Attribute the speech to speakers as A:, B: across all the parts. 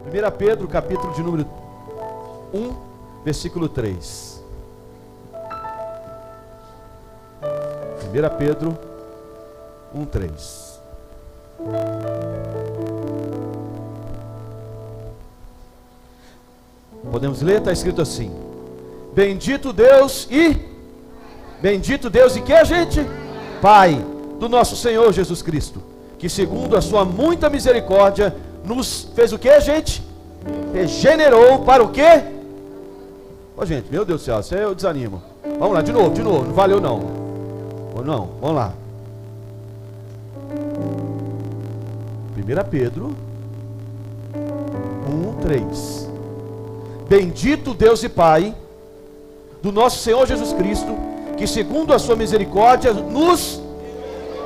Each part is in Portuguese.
A: 1 Pedro, capítulo de número 1, versículo 3. 1 Pedro 1, 3. Podemos ler? Está escrito assim: Bendito Deus e que, gente? Pai do nosso Senhor Jesus Cristo, que segundo a sua muita misericórdia nos fez o que, gente? Regenerou para o quê? Ô, gente, meu Deus do céu, isso aí eu desanimo. Vamos lá, de novo, não valeu não. Ou não, vamos lá. 1 Pedro 1, 3. Bendito Deus e Pai do nosso Senhor Jesus Cristo, que segundo a sua misericórdia nos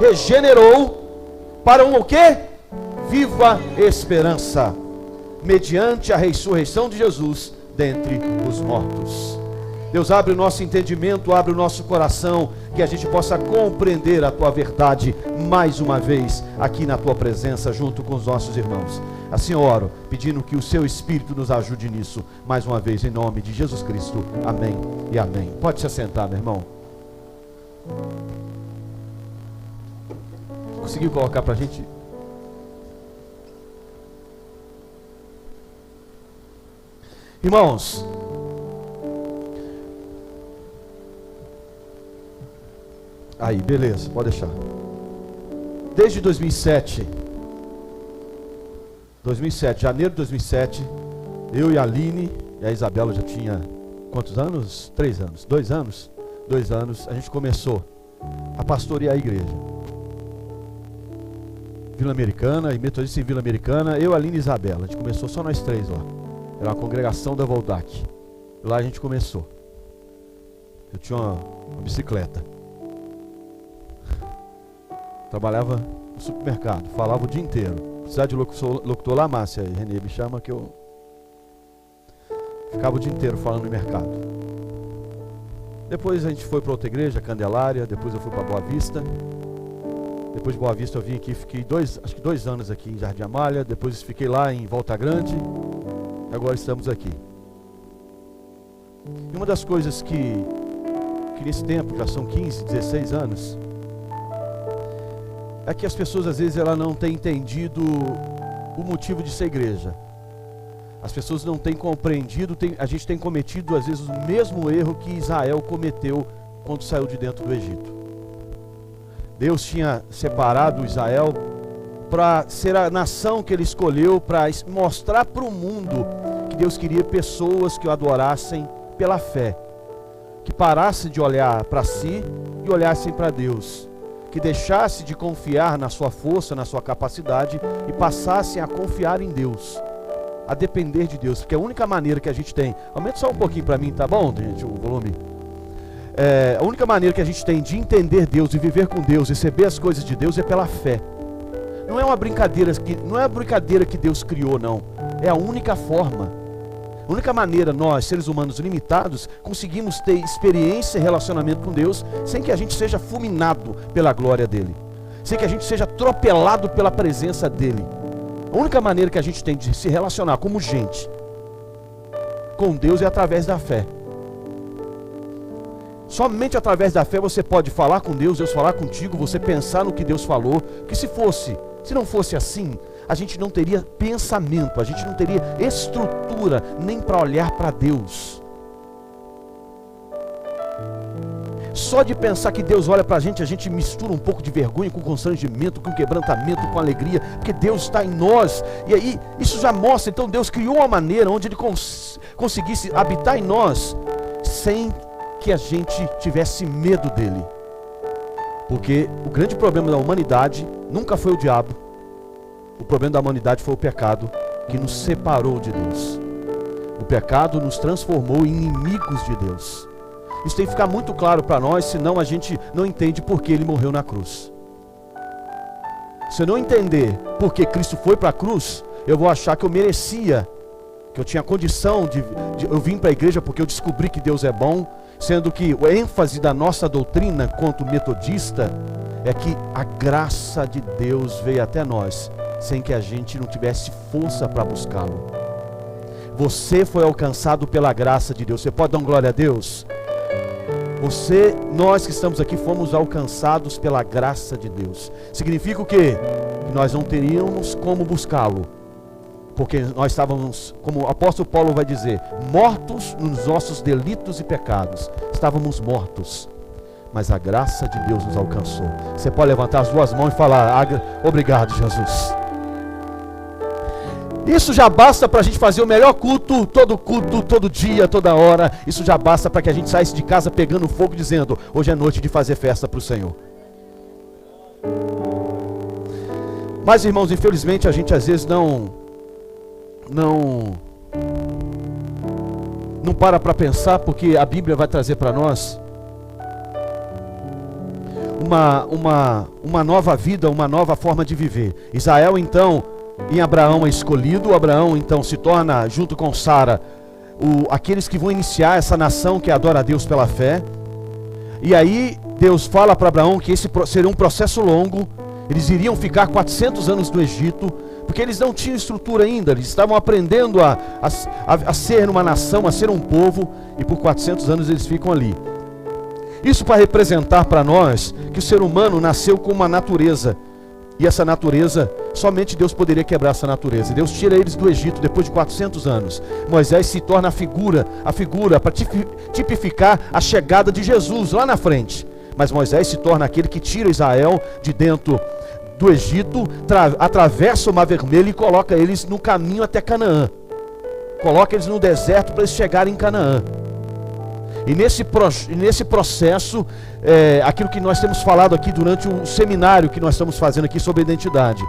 A: regenerou para o quê? Viva esperança, mediante a ressurreição de Jesus dentre os mortos. Deus, abre o nosso entendimento, abre o nosso coração, que a gente possa compreender a Tua verdade mais uma vez aqui na Tua presença junto com os nossos irmãos. Assim oro, pedindo que o Seu Espírito nos ajude nisso, mais uma vez em nome de Jesus Cristo. Amém e amém. Pode se assentar, meu irmão. Conseguiu colocar para a gente? Irmãos, aí, beleza, pode deixar. Desde 2007, janeiro de 2007, eu e a Aline e a Isabela já tinha quantos anos? 3 anos, 2 anos? 2 anos, a gente começou a pastorear a igreja. Vila Americana, e metodista em Vila Americana, eu, Aline e Isabela, a gente começou só nós 3 lá. Era uma congregação da Voldac. Lá a gente começou. Eu tinha uma bicicleta. Trabalhava no supermercado, falava o dia inteiro. Precisava de locutor lá, Márcia e Renê, me chama que eu ficava o dia inteiro falando no mercado. Depois a gente foi para outra igreja, Candelária. Depois eu fui para Boa Vista. Depois de Boa Vista eu vim aqui, fiquei acho que 2 anos aqui em Jardim Amália. Depois fiquei lá em Volta Grande. E agora estamos aqui. E uma das coisas que nesse tempo, já são 15, 16 anos, é que as pessoas às vezes ela não têm entendido o motivo de ser igreja. As pessoas não têm compreendido, a gente tem cometido às vezes o mesmo erro que Israel cometeu quando saiu de dentro do Egito. Deus tinha separado Israel para ser a nação que Ele escolheu, para mostrar para o mundo que Deus queria pessoas que o adorassem pela fé, que parassem de olhar para si e olhassem para Deus, que deixasse de confiar na sua força, na sua capacidade e passassem a confiar em Deus, a depender de Deus, porque a única maneira que a gente tem, aumenta só um pouquinho para mim, tá bom, gente, o volume? A única maneira que a gente tem de entender Deus e viver com Deus, receber as coisas de Deus é pela fé. Não é uma brincadeira não é a brincadeira que Deus criou, não. É a única forma. A única maneira nós, seres humanos limitados, conseguimos ter experiência e relacionamento com Deus sem que a gente seja fulminado pela glória dEle, sem que a gente seja atropelado pela presença dEle. A única maneira que a gente tem de se relacionar como gente com Deus é através da fé. Somente através da fé você pode falar com Deus, Deus falar contigo, você pensar no que Deus falou. Que se não fosse assim, a gente não teria pensamento, a gente não teria estrutura nem para olhar para Deus. Só de pensar que Deus olha para a gente mistura um pouco de vergonha com constrangimento, com quebrantamento, com alegria, porque Deus está em nós. E aí, isso já mostra, então Deus criou uma maneira onde Ele conseguisse habitar em nós, sem que a gente tivesse medo dEle. Porque o grande problema da humanidade nunca foi o diabo. O problema da humanidade foi o pecado que nos separou de Deus. O pecado nos transformou em inimigos de Deus. Isso tem que ficar muito claro para nós, senão a gente não entende por que Ele morreu na cruz. Se eu não entender por que Cristo foi para a cruz, eu vou achar que eu merecia, que eu tinha condição eu vim para a igreja porque eu descobri que Deus é bom, sendo que o ênfase da nossa doutrina quanto metodista é que a graça de Deus veio até nós, sem que a gente não tivesse força para buscá-lo. Você foi alcançado pela graça de Deus. Você pode dar uma glória a Deus? Nós que estamos aqui fomos alcançados pela graça de Deus. Significa o quê? Que nós não teríamos como buscá-lo, porque nós estávamos, como o apóstolo Paulo vai dizer, mortos nos nossos delitos e pecados. Estávamos mortos, mas a graça de Deus nos alcançou. Você pode levantar as duas mãos e falar: obrigado, Jesus. Isso já basta para a gente fazer o melhor culto, todo dia, toda hora. Isso já basta para que a gente saísse de casa pegando fogo, dizendo: hoje é noite de fazer festa para o Senhor. Mas, irmãos, infelizmente a gente às vezes não para pensar, porque a Bíblia vai trazer para nós uma nova vida, uma nova forma de viver. Israel, então, em Abraão é escolhido. Abraão, então, se torna, junto com Sara, aqueles que vão iniciar essa nação que adora a Deus pela fé. E aí Deus fala para Abraão que esse seria um processo longo. Eles iriam ficar 400 anos no Egito, porque eles não tinham estrutura ainda. Eles estavam aprendendo a ser uma nação, a ser um povo, e por 400 anos eles ficam ali. Isso para representar para nós que o ser humano nasceu com uma natureza, e essa natureza, somente Deus poderia quebrar essa natureza. Deus tira eles do Egito depois de 400 anos. Moisés se torna a figura para tipificar a chegada de Jesus lá na frente. Mas Moisés se torna aquele que tira Israel de dentro do Egito, atravessa o Mar Vermelho e coloca eles no caminho até Canaã. Coloca eles no deserto para eles chegarem em Canaã. E nesse processo, aquilo que nós temos falado aqui durante o seminário que nós estamos fazendo aqui sobre identidade.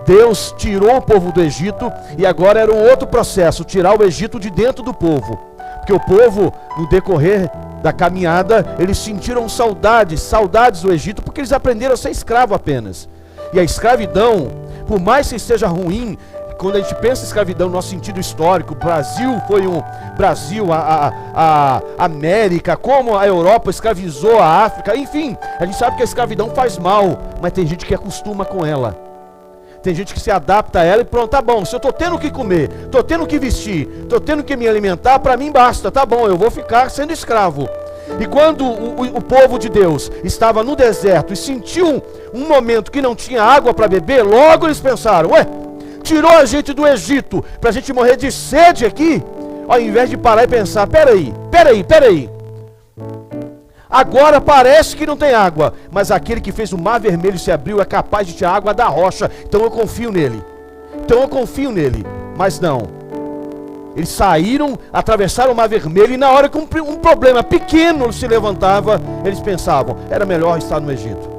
A: Deus tirou o povo do Egito e agora era um outro processo, tirar o Egito de dentro do povo. Porque o povo, no decorrer da caminhada, eles sentiram saudades do Egito, porque eles aprenderam a ser escravo apenas. E a escravidão, por mais que esteja ruim, quando a gente pensa em escravidão no nosso sentido histórico, o Brasil foi a América, como a Europa escravizou a África, enfim, a gente sabe que a escravidão faz mal, mas tem gente que acostuma com ela. Tem gente que se adapta a ela e pronto, tá bom, se eu estou tendo o que comer, estou tendo o que vestir, estou tendo o que me alimentar, para mim basta, tá bom, eu vou ficar sendo escravo. E quando o povo de Deus estava no deserto e sentiu um momento que não tinha água para beber, logo eles pensaram: tirou a gente do Egito para a gente morrer de sede aqui, ao invés de parar e pensar: peraí, agora parece que não tem água, mas aquele que fez o Mar Vermelho se abriu é capaz de tirar água da rocha, então eu confio nele. Mas não, eles saíram, atravessaram o Mar Vermelho, e na hora que um problema pequeno se levantava, eles pensavam: era melhor estar no Egito.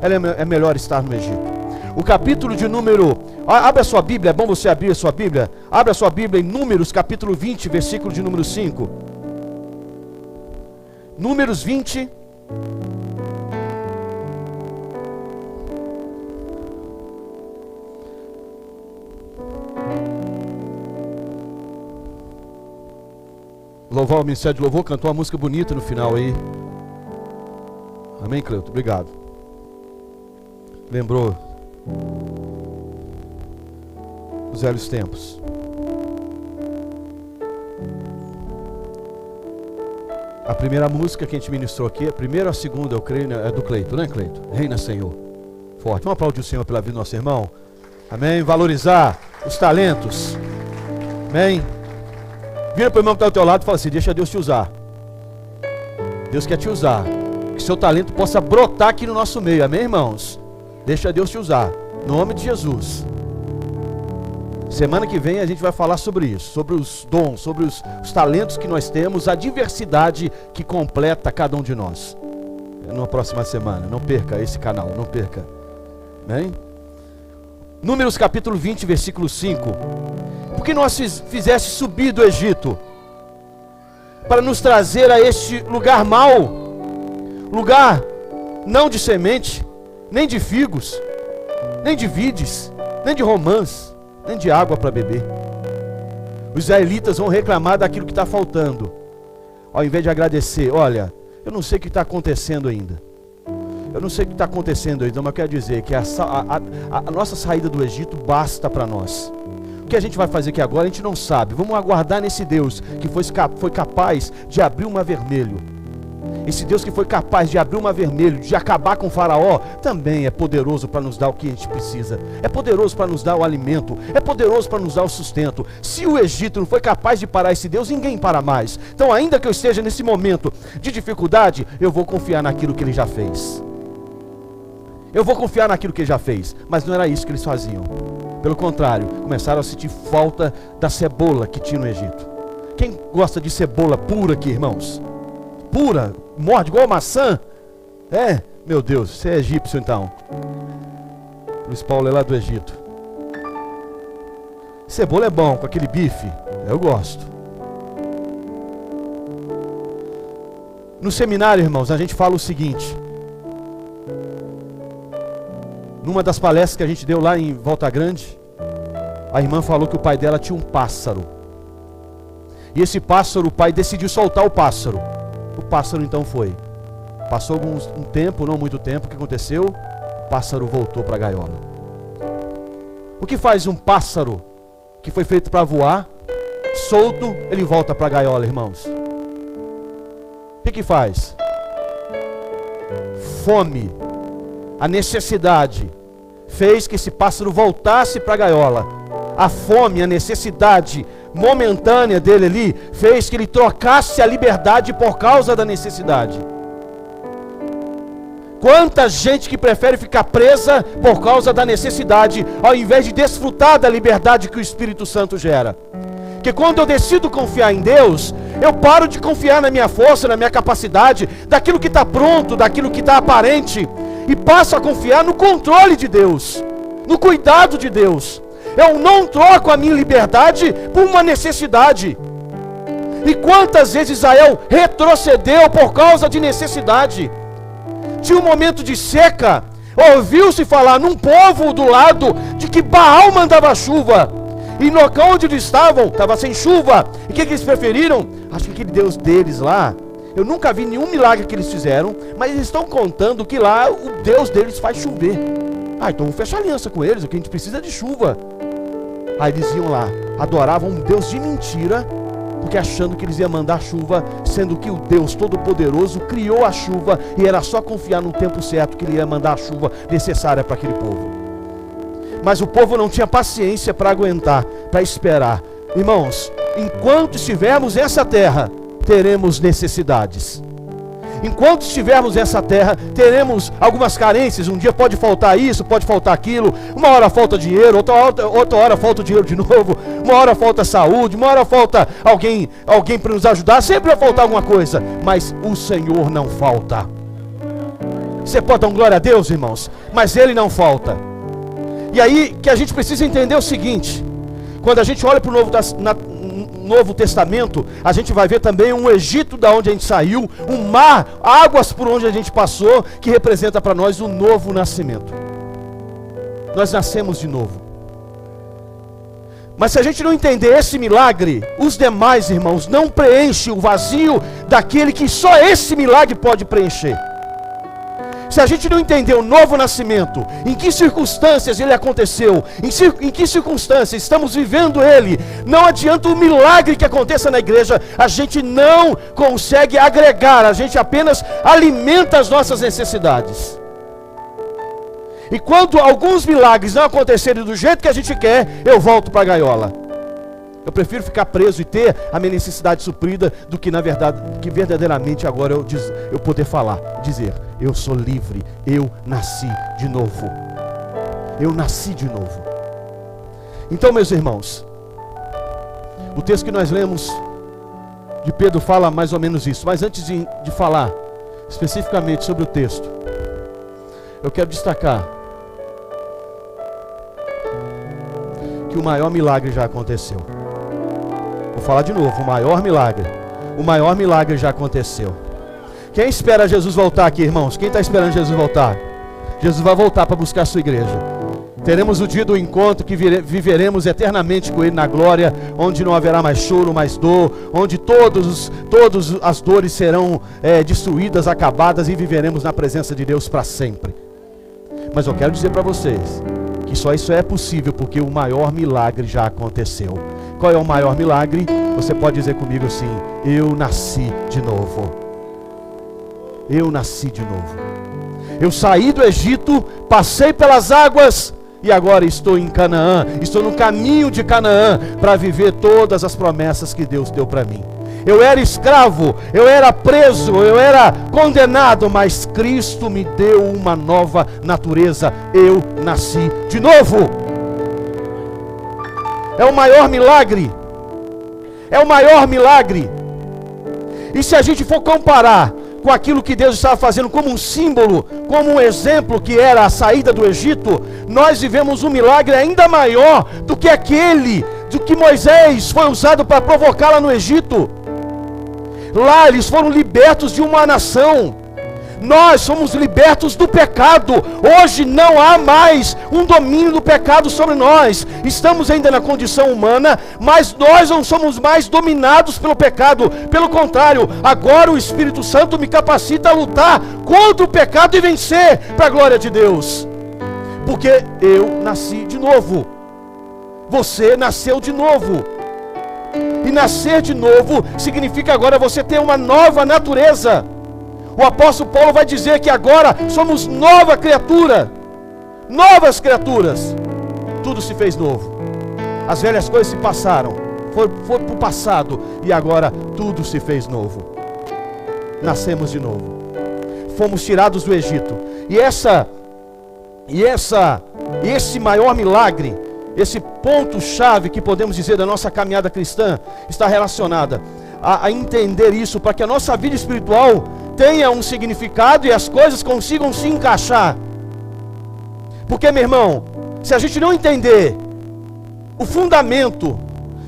A: É melhor estar no Egito. O capítulo de número... Abra a sua Bíblia, é bom você abrir a sua Bíblia. Abra a sua Bíblia em Números, capítulo 20, versículo de número 5. Números 20. Louvar o Ministério de Louvor, cantou uma música bonita no final aí. Amém, Cleuto? Obrigado. Lembrou os velhos tempos. A primeira música que a gente ministrou aqui, a primeira ou a segunda, eu creio, é do Cleito, né, Cleito? Reina, Senhor. Forte. Vamos aplaudir o Senhor pela vida do nosso irmão. Amém. Valorizar os talentos. Amém. Vira para o irmão que está ao teu lado e fala assim: deixa Deus te usar. Deus quer te usar. Que seu talento possa brotar aqui no nosso meio. Amém, irmãos? Deixa Deus te usar. Em nome de Jesus. Semana que vem a gente vai falar sobre isso, sobre os dons, sobre os talentos que nós temos, a diversidade que completa cada um de nós. Na próxima semana, não perca esse canal, não perca. Amém? Números capítulo 20, versículo 5. Porque nós fizesse subir do Egito, para nos trazer a este lugar mau, lugar não de semente, nem de figos, nem de vides, nem de romãs, nem de água para beber. Os israelitas vão reclamar daquilo que está faltando, ao invés de agradecer. Olha, eu não sei o que está acontecendo ainda. Mas eu quero dizer que a nossa saída do Egito basta para nós. que a gente vai fazer aqui agora, a gente não sabe. Vamos aguardar nesse Deus que foi capaz de abrir o mar vermelho. Esse Deus que foi capaz de abrir o mar vermelho, de acabar com o faraó, também é poderoso para nos dar o que a gente precisa. É poderoso para nos dar o alimento, é poderoso para nos dar o sustento. Se o Egito não foi capaz de parar esse Deus, ninguém para mais. Então, ainda que eu esteja nesse momento de dificuldade, eu vou confiar naquilo que Ele já fez. Eu vou confiar naquilo que Ele já fez. Mas não era isso que eles faziam. Pelo contrário, começaram a sentir falta da cebola que tinha no Egito. Quem gosta de cebola pura aqui, irmãos? Pura, morde igual maçã. É, meu Deus, você é egípcio então. Luiz Paulo é lá do Egito. Cebola é bom, com aquele bife, eu gosto. No seminário, irmãos, a gente fala o seguinte. Numa das palestras que a gente deu lá em Volta Grande, a irmã falou que o pai dela tinha um pássaro. E esse pássaro, o pai decidiu soltar o pássaro. O pássaro então foi. Passou um tempo, não muito tempo, o que aconteceu? O pássaro voltou para a gaiola. O que faz um pássaro que foi feito para voar, solto, ele volta para a gaiola, irmãos? O que faz? Fome, a necessidade, fez que esse pássaro voltasse para a gaiola. A fome, a necessidade momentânea dele ali, fez que ele trocasse a liberdade por causa da necessidade. Quanta gente que prefere ficar presa por causa da necessidade, ao invés de desfrutar da liberdade que o Espírito Santo gera. Que quando eu decido confiar em Deus, eu paro de confiar na minha força, na minha capacidade, daquilo que está pronto, daquilo que está aparente, e passo a confiar no controle de Deus, no cuidado de Deus. Eu não troco a minha liberdade por uma necessidade. E quantas vezes Israel retrocedeu por causa de necessidade? Tinha um momento de seca, ouviu-se falar num povo do lado de que Baal mandava chuva, e no local onde eles estavam, estava sem chuva. E o que eles preferiram? Acho que aquele Deus deles lá, eu nunca vi nenhum milagre que eles fizeram, mas eles estão contando que lá o Deus deles faz chover. Então vamos fechar aliança com eles, o que a gente precisa é de chuva. Aí eles iam lá, adoravam um Deus de mentira, porque achando que eles iam mandar chuva, sendo que o Deus Todo-Poderoso criou a chuva, e era só confiar no tempo certo que Ele ia mandar a chuva necessária para aquele povo. Mas o povo não tinha paciência para aguentar, para esperar. Irmãos, enquanto estivermos nessa terra, teremos necessidades. Enquanto estivermos nessa terra, teremos algumas carências. Um dia pode faltar isso, pode faltar aquilo. Uma hora falta dinheiro, outra hora falta dinheiro de novo. Uma hora falta saúde, uma hora falta alguém para nos ajudar. Sempre vai faltar alguma coisa, mas o Senhor não falta. Você pode dar um glória a Deus, irmãos, mas Ele não falta. E aí que a gente precisa entender o seguinte: quando a gente olha para o Novo Testamento, a gente vai ver também um Egito da onde a gente saiu, um mar, águas por onde a gente passou, que representa para nós o novo nascimento. Nós nascemos de novo. Mas se a gente não entender esse milagre, os demais, irmãos, não preenchem o vazio daquele que só esse milagre pode preencher. Se a gente não entender o novo nascimento, em que circunstâncias ele aconteceu, em que circunstâncias estamos vivendo ele, não adianta o milagre que aconteça na igreja, a gente não consegue agregar, a gente apenas alimenta as nossas necessidades. E quando alguns milagres não acontecerem do jeito que a gente quer, eu volto para a gaiola. Eu prefiro ficar preso e ter a minha necessidade suprida do que na verdade, que verdadeiramente agora eu poder falar, dizer: eu sou livre, eu nasci de novo. Eu nasci de novo. Então, meus irmãos, o texto que nós lemos de Pedro fala mais ou menos isso. Mas antes de falar especificamente sobre o texto, eu quero destacar que o maior milagre já aconteceu. Vou falar de novo, o maior milagre já aconteceu. Quem espera Jesus voltar aqui, irmãos? Quem está esperando Jesus voltar? Jesus vai voltar para buscar a sua igreja. Teremos o dia do encontro, que viveremos eternamente com Ele na glória, onde não haverá mais choro, mais dor, onde todas as dores serão destruídas, acabadas, e viveremos na presença de Deus para sempre. Mas eu quero dizer para vocês que só isso é possível porque o maior milagre já aconteceu. Qual é o maior milagre? Você pode dizer comigo assim: eu nasci de novo. Eu nasci de novo. Eu saí do Egito, passei pelas águas e agora estou em Canaã. Estou no caminho de Canaã para viver todas as promessas que Deus deu para mim. Eu era escravo, eu era preso, eu era condenado, mas Cristo me deu uma nova natureza. Eu nasci de novo. É o maior milagre. É o maior milagre. E se a gente for comparar com aquilo que Deus estava fazendo como um símbolo, como um exemplo que era a saída do Egito, nós vivemos um milagre ainda maior do que aquele do que Moisés foi usado para provocar lá no Egito. Lá eles foram libertos de uma nação. Nós somos libertos do pecado. Hoje não há mais um domínio do pecado sobre nós. Estamos ainda na condição humana, mas nós não somos mais dominados pelo pecado. Pelo contrário, agora o Espírito Santo me capacita a lutar contra o pecado e vencer para a glória de Deus. Porque eu nasci de novo. Você nasceu de novo. E nascer de novo significa agora você ter uma nova natureza. O apóstolo Paulo vai dizer que agora somos nova criatura. Novas criaturas. Tudo se fez novo. As velhas coisas se passaram. Foi para o passado. E agora tudo se fez novo. Nascemos de novo. Fomos tirados do Egito. E esse maior milagre, esse ponto-chave que podemos dizer da nossa caminhada cristã, está relacionada a entender isso, para que a nossa vida espiritual tenha um significado e as coisas consigam se encaixar. Porque, meu irmão, se a gente não entender o fundamento,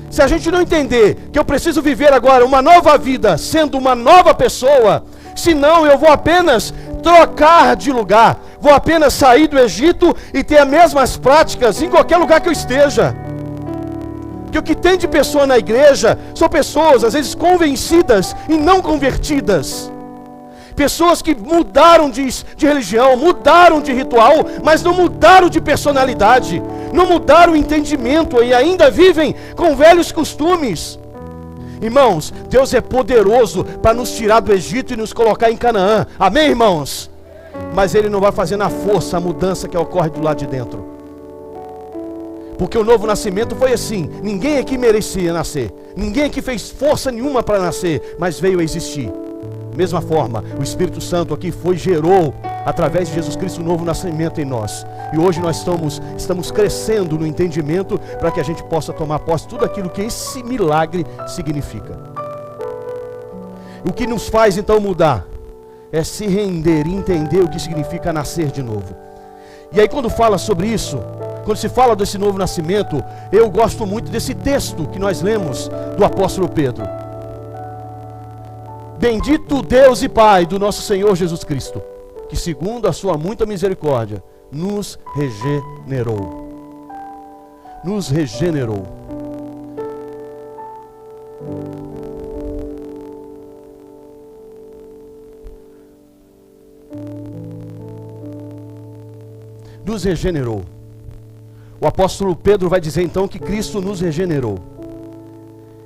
A: se a gente não entender que eu preciso viver agora uma nova vida, sendo uma nova pessoa, senão eu vou apenas trocar de lugar, vou apenas sair do Egito e ter as mesmas práticas em qualquer lugar que eu esteja. Porque o que tem de pessoa na igreja são pessoas, às vezes, convencidas e não convertidas. Pessoas que mudaram de religião, mudaram de ritual, mas não mudaram de personalidade, não mudaram o entendimento e ainda vivem com velhos costumes. Irmãos, Deus é poderoso para nos tirar do Egito e nos colocar em Canaã. Amém, irmãos? Mas Ele não vai fazer na força a mudança que ocorre do lado de dentro. Porque o novo nascimento foi assim. Ninguém aqui merecia nascer. Ninguém aqui fez força nenhuma para nascer, mas veio a existir. Mesma forma, o Espírito Santo aqui gerou, através de Jesus Cristo, um novo nascimento em nós. E hoje nós estamos crescendo no entendimento para que a gente possa tomar posse de tudo aquilo que esse milagre significa. O que nos faz então mudar é se render e entender o que significa nascer de novo. E aí quando fala sobre isso, quando se fala desse novo nascimento, eu gosto muito desse texto que nós lemos do apóstolo Pedro. Bendito Deus e Pai do nosso Senhor Jesus Cristo, que segundo a sua muita misericórdia, nos regenerou. Nos regenerou. Nos regenerou. O apóstolo Pedro vai dizer então que Cristo nos regenerou.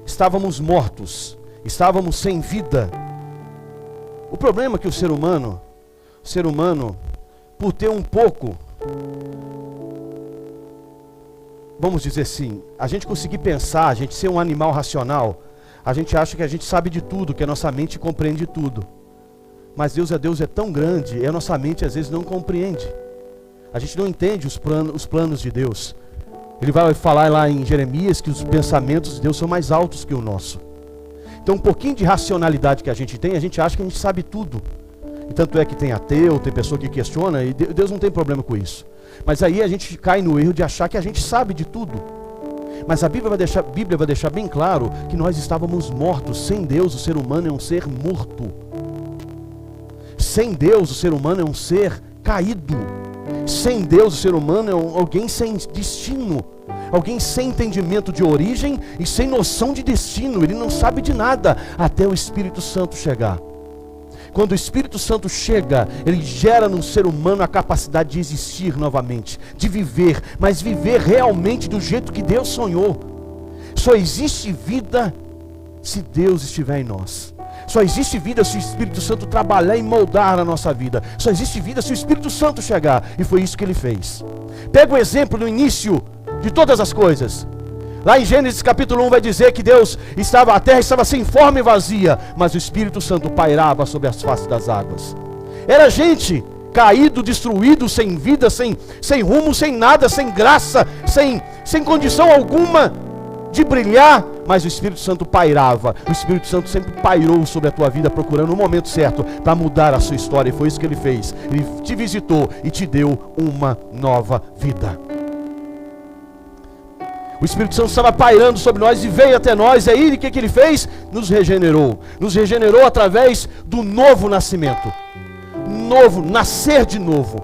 A: Estávamos mortos, estávamos sem vida. O problema é que o ser humano, por ter um pouco, vamos dizer assim, a gente conseguir pensar, a gente ser um animal racional, a gente acha que a gente sabe de tudo, que a nossa mente compreende tudo. Mas Deus é tão grande, e a nossa mente às vezes não compreende. A gente não entende os planos de Deus. Ele vai falar lá em Jeremias que os pensamentos de Deus são mais altos que o nosso. Então um pouquinho de racionalidade que a gente tem, a gente acha que a gente sabe tudo. E tanto é que tem ateu, tem pessoa que questiona, e Deus não tem problema com isso. Mas aí a gente cai no erro de achar que a gente sabe de tudo. Mas a Bíblia vai deixar bem claro que nós estávamos mortos. Sem Deus o ser humano é um ser morto. Sem Deus o ser humano é um ser caído. Sem Deus o ser humano é alguém sem destino. Alguém sem entendimento de origem e sem noção de destino. Ele não sabe de nada até o Espírito Santo chegar. Quando o Espírito Santo chega, ele gera no ser humano a capacidade de existir novamente, de viver, mas viver realmente do jeito que Deus sonhou. Só existe vida se Deus estiver em nós. Só existe vida se o Espírito Santo trabalhar e moldar a nossa vida. Só existe vida se o Espírito Santo chegar. E foi isso que ele fez. Pega o exemplo no início de todas as coisas. Lá em Gênesis capítulo 1 vai dizer que a terra estava sem forma e vazia, mas o Espírito Santo pairava sobre as faces das águas. Era gente caído, destruído, sem vida, sem rumo, sem nada, sem graça, sem condição alguma de brilhar, mas o Espírito Santo pairava. O Espírito Santo sempre pairou sobre a tua vida, procurando o momento certo para mudar a sua história, e foi isso que ele fez. Ele te visitou e te deu uma nova vida. O Espírito Santo estava pairando sobre nós e veio até nós, e aí o que ele fez? Nos regenerou através do novo nascimento, nascer de novo.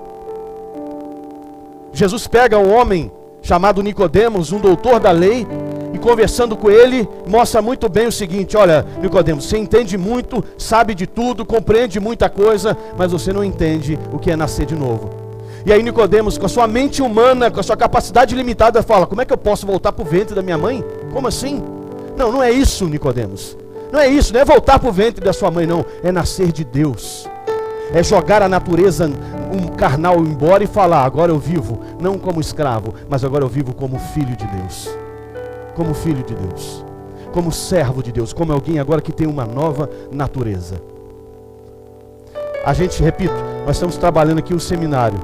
A: Jesus pega um homem chamado Nicodemos, um doutor da lei, e conversando com ele, mostra muito bem o seguinte: olha, Nicodemos, você entende muito, sabe de tudo, compreende muita coisa, mas você não entende o que é nascer de novo. E aí Nicodemos, com a sua mente humana, com a sua capacidade limitada, fala: como é que eu posso voltar para o ventre da minha mãe? Como assim? Não é isso, Nicodemos. Não é isso, não é voltar para o ventre da sua mãe, não. É nascer de Deus. É jogar a natureza carnal embora e falar: agora eu vivo, não como escravo, mas agora eu vivo como filho de Deus. Como filho de Deus. Como servo de Deus. Como alguém agora que tem uma nova natureza. Repito, nós estamos trabalhando aqui um seminário.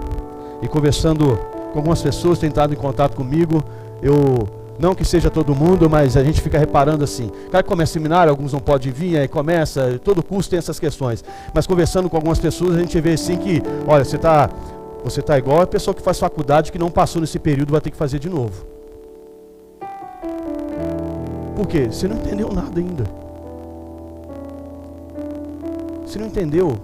A: E conversando com algumas pessoas, tem entrado em contato comigo. Não que seja todo mundo, mas a gente fica reparando assim: o cara que começa seminário, alguns não podem vir, aí começa, todo curso tem essas questões. Mas conversando com algumas pessoas, a gente vê assim que, olha, você tá igual a pessoa que faz faculdade, que não passou nesse período, vai ter que fazer de novo. Por quê? Você não entendeu nada ainda. Você não entendeu.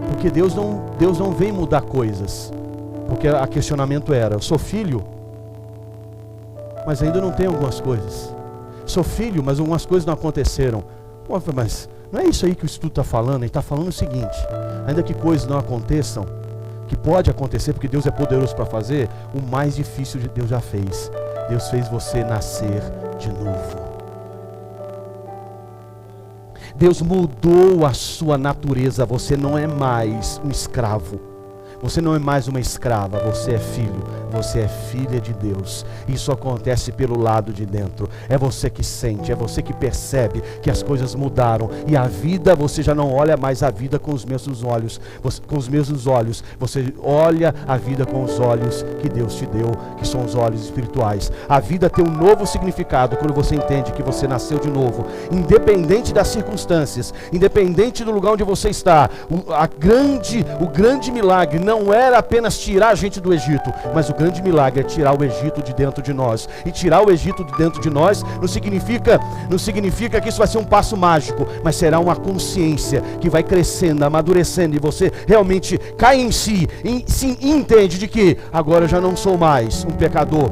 A: Porque Deus não vem mudar coisas. Porque o questionamento era: eu sou filho, mas ainda não tenho algumas coisas. Sou filho, mas algumas coisas não aconteceram. Mas não é isso aí que o estudo está falando. Ele está falando o seguinte: ainda que coisas não aconteçam, que pode acontecer porque Deus é poderoso para fazer, o mais difícil Deus já fez. Deus fez você nascer de novo. Deus mudou a sua natureza. Você não é mais um escravo. Você não é mais uma escrava. Você é filho. Você é filha de Deus. Isso acontece pelo lado de dentro. É você que sente. É você que percebe que as coisas mudaram. E a vida, você já não olha mais a vida com os mesmos olhos. Com os mesmos olhos. Você olha a vida com os olhos que Deus te deu, que são os olhos espirituais. A vida tem um novo significado quando você entende que você nasceu de novo. Independente das circunstâncias, independente do lugar onde você está, o grande milagre não era apenas tirar a gente do Egito, mas o grande milagre é tirar o Egito de dentro de nós. E tirar o Egito de dentro de nós não significa que isso vai ser um passo mágico, mas será uma consciência que vai crescendo, amadurecendo, e você realmente cai em si e entende de que agora eu já não sou mais um pecador.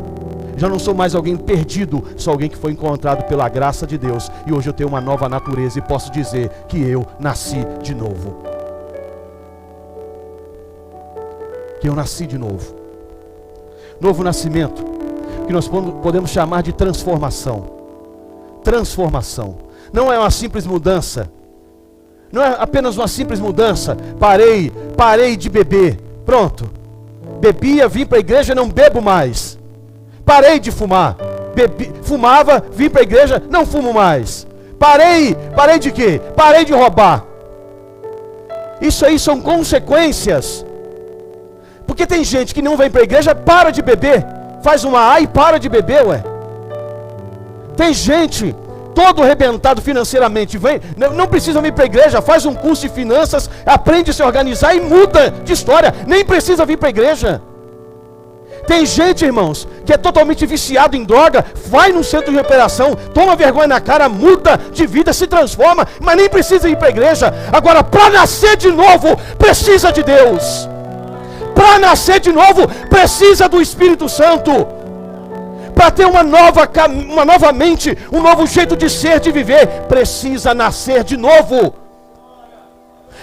A: Já não sou mais alguém perdido, sou alguém que foi encontrado pela graça de Deus. E hoje eu tenho uma nova natureza e posso dizer que eu nasci de novo. Que eu nasci de novo. Novo nascimento, que nós podemos chamar de transformação. Transformação. Não é uma simples mudança. Não é apenas uma simples mudança. Parei de beber. Pronto. Bebia, vim para a igreja, não bebo mais. Parei de fumar. Fumava, vim para a igreja, não fumo mais. Parei de quê? Parei de roubar. Isso aí são consequências. Porque tem gente que não vem para a igreja, para de beber. Faz uma A e para de beber, ué. Tem gente todo arrebentado financeiramente, não precisa vir para a igreja, faz um curso de finanças, aprende a se organizar e muda de história. Nem precisa vir para a igreja. Tem gente, irmãos, que é totalmente viciado em droga, vai num centro de recuperação, toma vergonha na cara, muda de vida, se transforma, mas nem precisa ir para a igreja. Agora, para nascer de novo, precisa de Deus. Para nascer de novo, precisa do Espírito Santo. Para ter uma nova mente, um novo jeito de ser, de viver, precisa nascer de novo.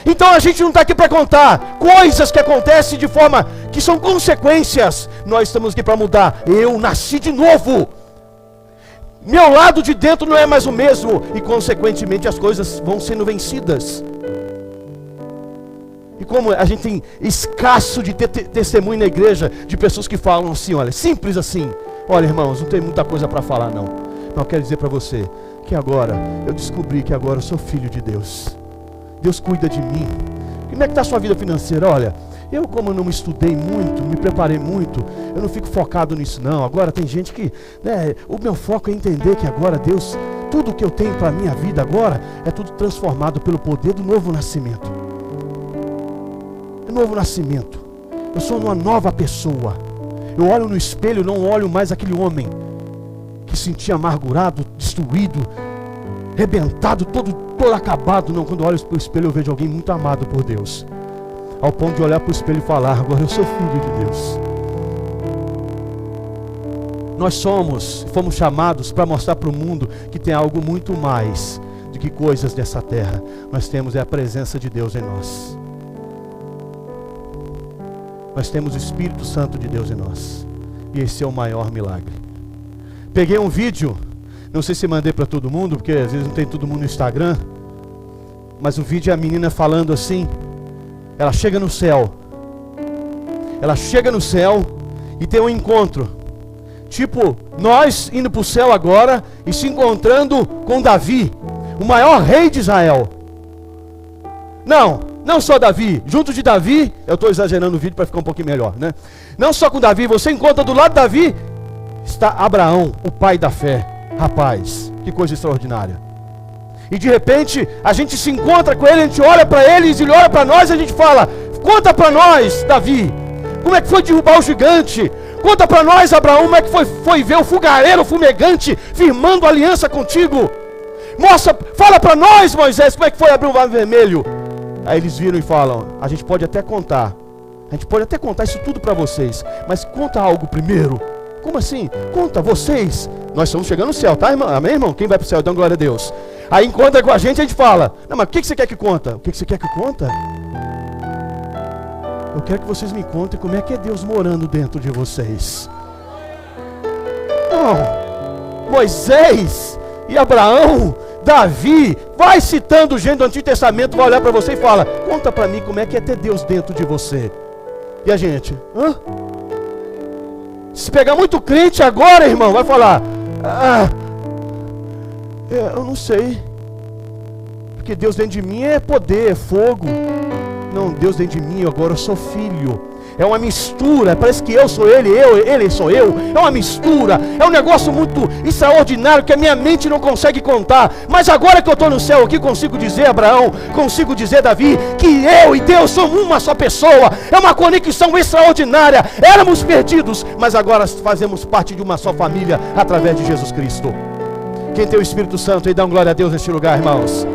A: Então a gente não está aqui para contar coisas que acontecem de forma que são consequências. Nós estamos aqui para mudar. Eu nasci de novo. Meu lado de dentro não é mais o mesmo. E consequentemente as coisas vão sendo vencidas. E como a gente tem escasso de testemunho na igreja, de pessoas que falam assim, olha, simples assim. Olha, irmãos, não tem muita coisa para falar não. Mas eu quero dizer para você que agora, eu descobri que agora eu sou filho de Deus. Deus cuida de mim. Como é que está a sua vida financeira? Olha, eu como não estudei muito, me preparei muito, eu não fico focado nisso não. Agora tem gente que, né, o meu foco é entender que agora Deus, tudo que eu tenho para a minha vida agora, é tudo transformado pelo poder do novo nascimento. É novo nascimento. Eu sou uma nova pessoa. Eu olho no espelho, não olho mais aquele homem que se sentia amargurado, destruído, arrebentado, todo acabado. Não, quando eu olho para o espelho eu vejo alguém muito amado por Deus, ao ponto de olhar para o espelho e falar, agora eu sou filho de Deus. Nós fomos chamados para mostrar para o mundo que tem algo muito mais do que coisas dessa terra. Nós temos a presença de Deus em nós. Nós temos o Espírito Santo de Deus em nós. E esse é o maior milagre. Peguei um vídeo, não sei se mandei para todo mundo, porque às vezes não tem todo mundo no Instagram, mas o vídeo é a menina falando assim, ela chega no céu. Ela chega no céu e tem um encontro. Tipo, nós indo para o céu agora e se encontrando com Davi, o maior rei de Israel. Não só Davi, junto de Davi, eu estou exagerando o vídeo para ficar um pouquinho melhor, né? Não só com Davi, você encontra do lado de Davi, está Abraão, o pai da fé. Rapaz, que coisa extraordinária. E de repente, a gente se encontra com ele, a gente olha para eles, ele olha para nós e a gente fala, conta para nós, Davi, como é que foi derrubar o gigante? Conta para nós, Abraão, como é que foi ver o fogareiro fumegante firmando aliança contigo? Mostra, fala para nós, Moisés, como é que foi abrir o mar vermelho? Aí eles viram e falam, a gente pode até contar isso tudo para vocês, mas conta algo primeiro. Como assim? Conta, vocês. Nós estamos chegando no céu, tá, irmão? Amém, irmão? Quem vai para o céu, então glória a Deus. Aí encontra com a gente fala, não, mas o que você quer que conta? O que você quer que conta? Eu quero que vocês me contem como é que é Deus morando dentro de vocês. Não, Moisés e Abraão, Davi, vai citando gente do Antigo Testamento, vai olhar para você e fala, conta para mim como é que é ter Deus dentro de você. E a gente, hã? Se pegar muito crente agora, irmão, vai falar, eu não sei, porque Deus dentro de mim é poder, é fogo. Não, Deus dentro de mim, agora eu sou filho. É uma mistura, parece que eu sou ele, ele sou eu. É uma mistura, é um negócio muito extraordinário que a minha mente não consegue contar. Mas agora que eu estou no céu aqui, consigo dizer, Abraão, consigo dizer, Davi, que eu e Deus somos uma só pessoa. É uma conexão extraordinária. Éramos perdidos, mas agora fazemos parte de uma só família através de Jesus Cristo. Quem tem o Espírito Santo aí, dá glória a Deus neste lugar, irmãos.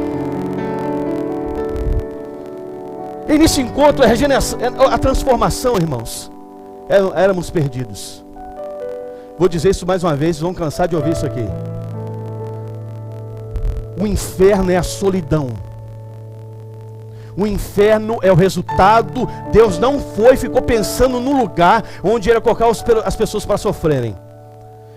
A: E nesse encontro, a transformação, irmãos, éramos perdidos. Vou dizer isso mais uma vez, vão cansar de ouvir isso aqui. O inferno é a solidão. O inferno é o resultado. Deus não ficou pensando no lugar onde ia colocar as pessoas para sofrerem.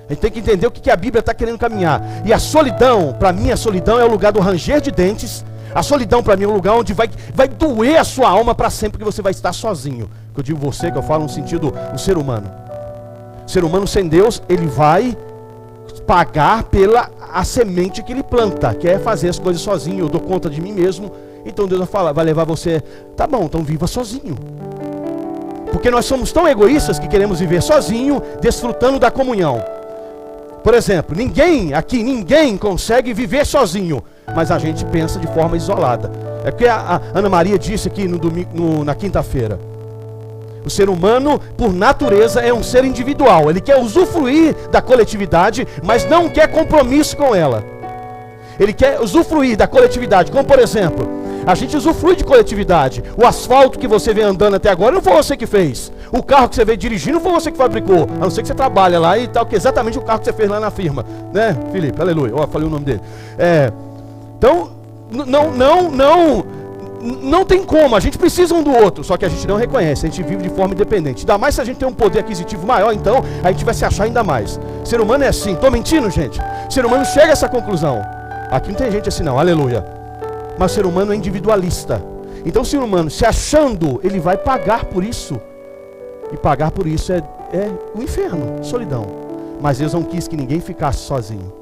A: A gente tem que entender o que a Bíblia está querendo caminhar. E a solidão, para mim a solidão é o lugar do ranger de dentes. A solidão para mim é um lugar onde vai doer a sua alma para sempre, porque você vai estar sozinho. Que eu digo você, que eu falo no sentido do ser humano. O ser humano sem Deus, ele vai pagar pela a semente que ele planta, que é fazer as coisas sozinho. Eu dou conta de mim mesmo, então Deus vai levar você, tá bom, então viva sozinho. Porque nós somos tão egoístas que queremos viver sozinho, desfrutando da comunhão. Por exemplo, ninguém consegue viver sozinho, mas a gente pensa de forma isolada. É porque a Ana Maria disse aqui na quinta-feira, o ser humano, por natureza, é um ser individual. Ele quer usufruir da coletividade, mas não quer compromisso com ela. Ele quer usufruir da coletividade, como por exemplo, a gente usufrui de coletividade. O asfalto que você vem andando até agora não foi você que fez. O carro que você veio dirigindo não foi você que fabricou. A não ser que você trabalha lá e tal, que é exatamente o carro que você fez lá na firma, né, Felipe? Aleluia. Falei o nome dele. Então, Não tem como, a gente precisa um do outro, só que a gente não reconhece, a gente vive de forma independente. Ainda mais se a gente tem um poder aquisitivo maior, então a gente vai se achar ainda mais. O ser humano é assim, tô mentindo, gente? O ser humano chega a essa conclusão. Aqui não tem gente assim não, aleluia. Mas o ser humano é individualista. Então o ser humano se achando, ele vai pagar por isso. E pagar por isso é o inferno, solidão. Mas Deus não quis que ninguém ficasse sozinho.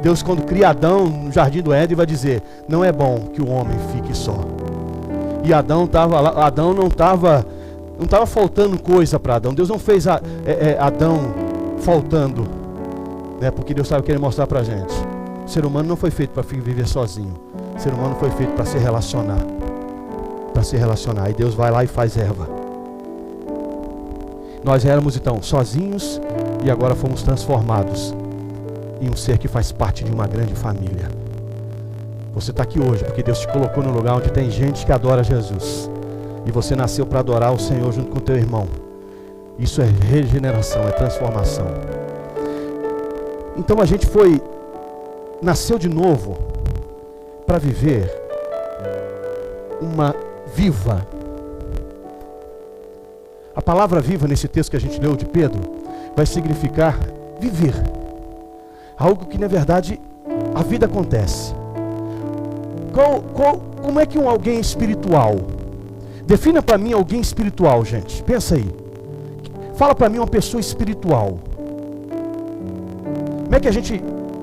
A: Deus, quando cria Adão no jardim do Éden, vai dizer: não é bom que o homem fique só. E Adão estava lá, Adão não estava faltando coisa para Adão. Deus não fez Adão faltando, né? Porque Deus sabe querer mostrar para a gente. O ser humano não foi feito para viver sozinho. O ser humano foi feito para se relacionar. Para se relacionar. E Deus vai lá e faz Eva. Nós éramos então sozinhos e agora fomos transformados em um ser que faz parte de uma grande família. Você está aqui hoje porque Deus te colocou num lugar onde tem gente que adora Jesus. E você nasceu para adorar o Senhor junto com o teu irmão. Isso é regeneração, é transformação. Então a gente nasceu de novo para viver uma viva. A palavra viva nesse texto que a gente leu de Pedro vai significar viver. Algo que na verdade a vida acontece. Como é que alguém espiritual? Defina para mim alguém espiritual, gente. Pensa aí. Fala para mim uma pessoa espiritual. Como é que a gente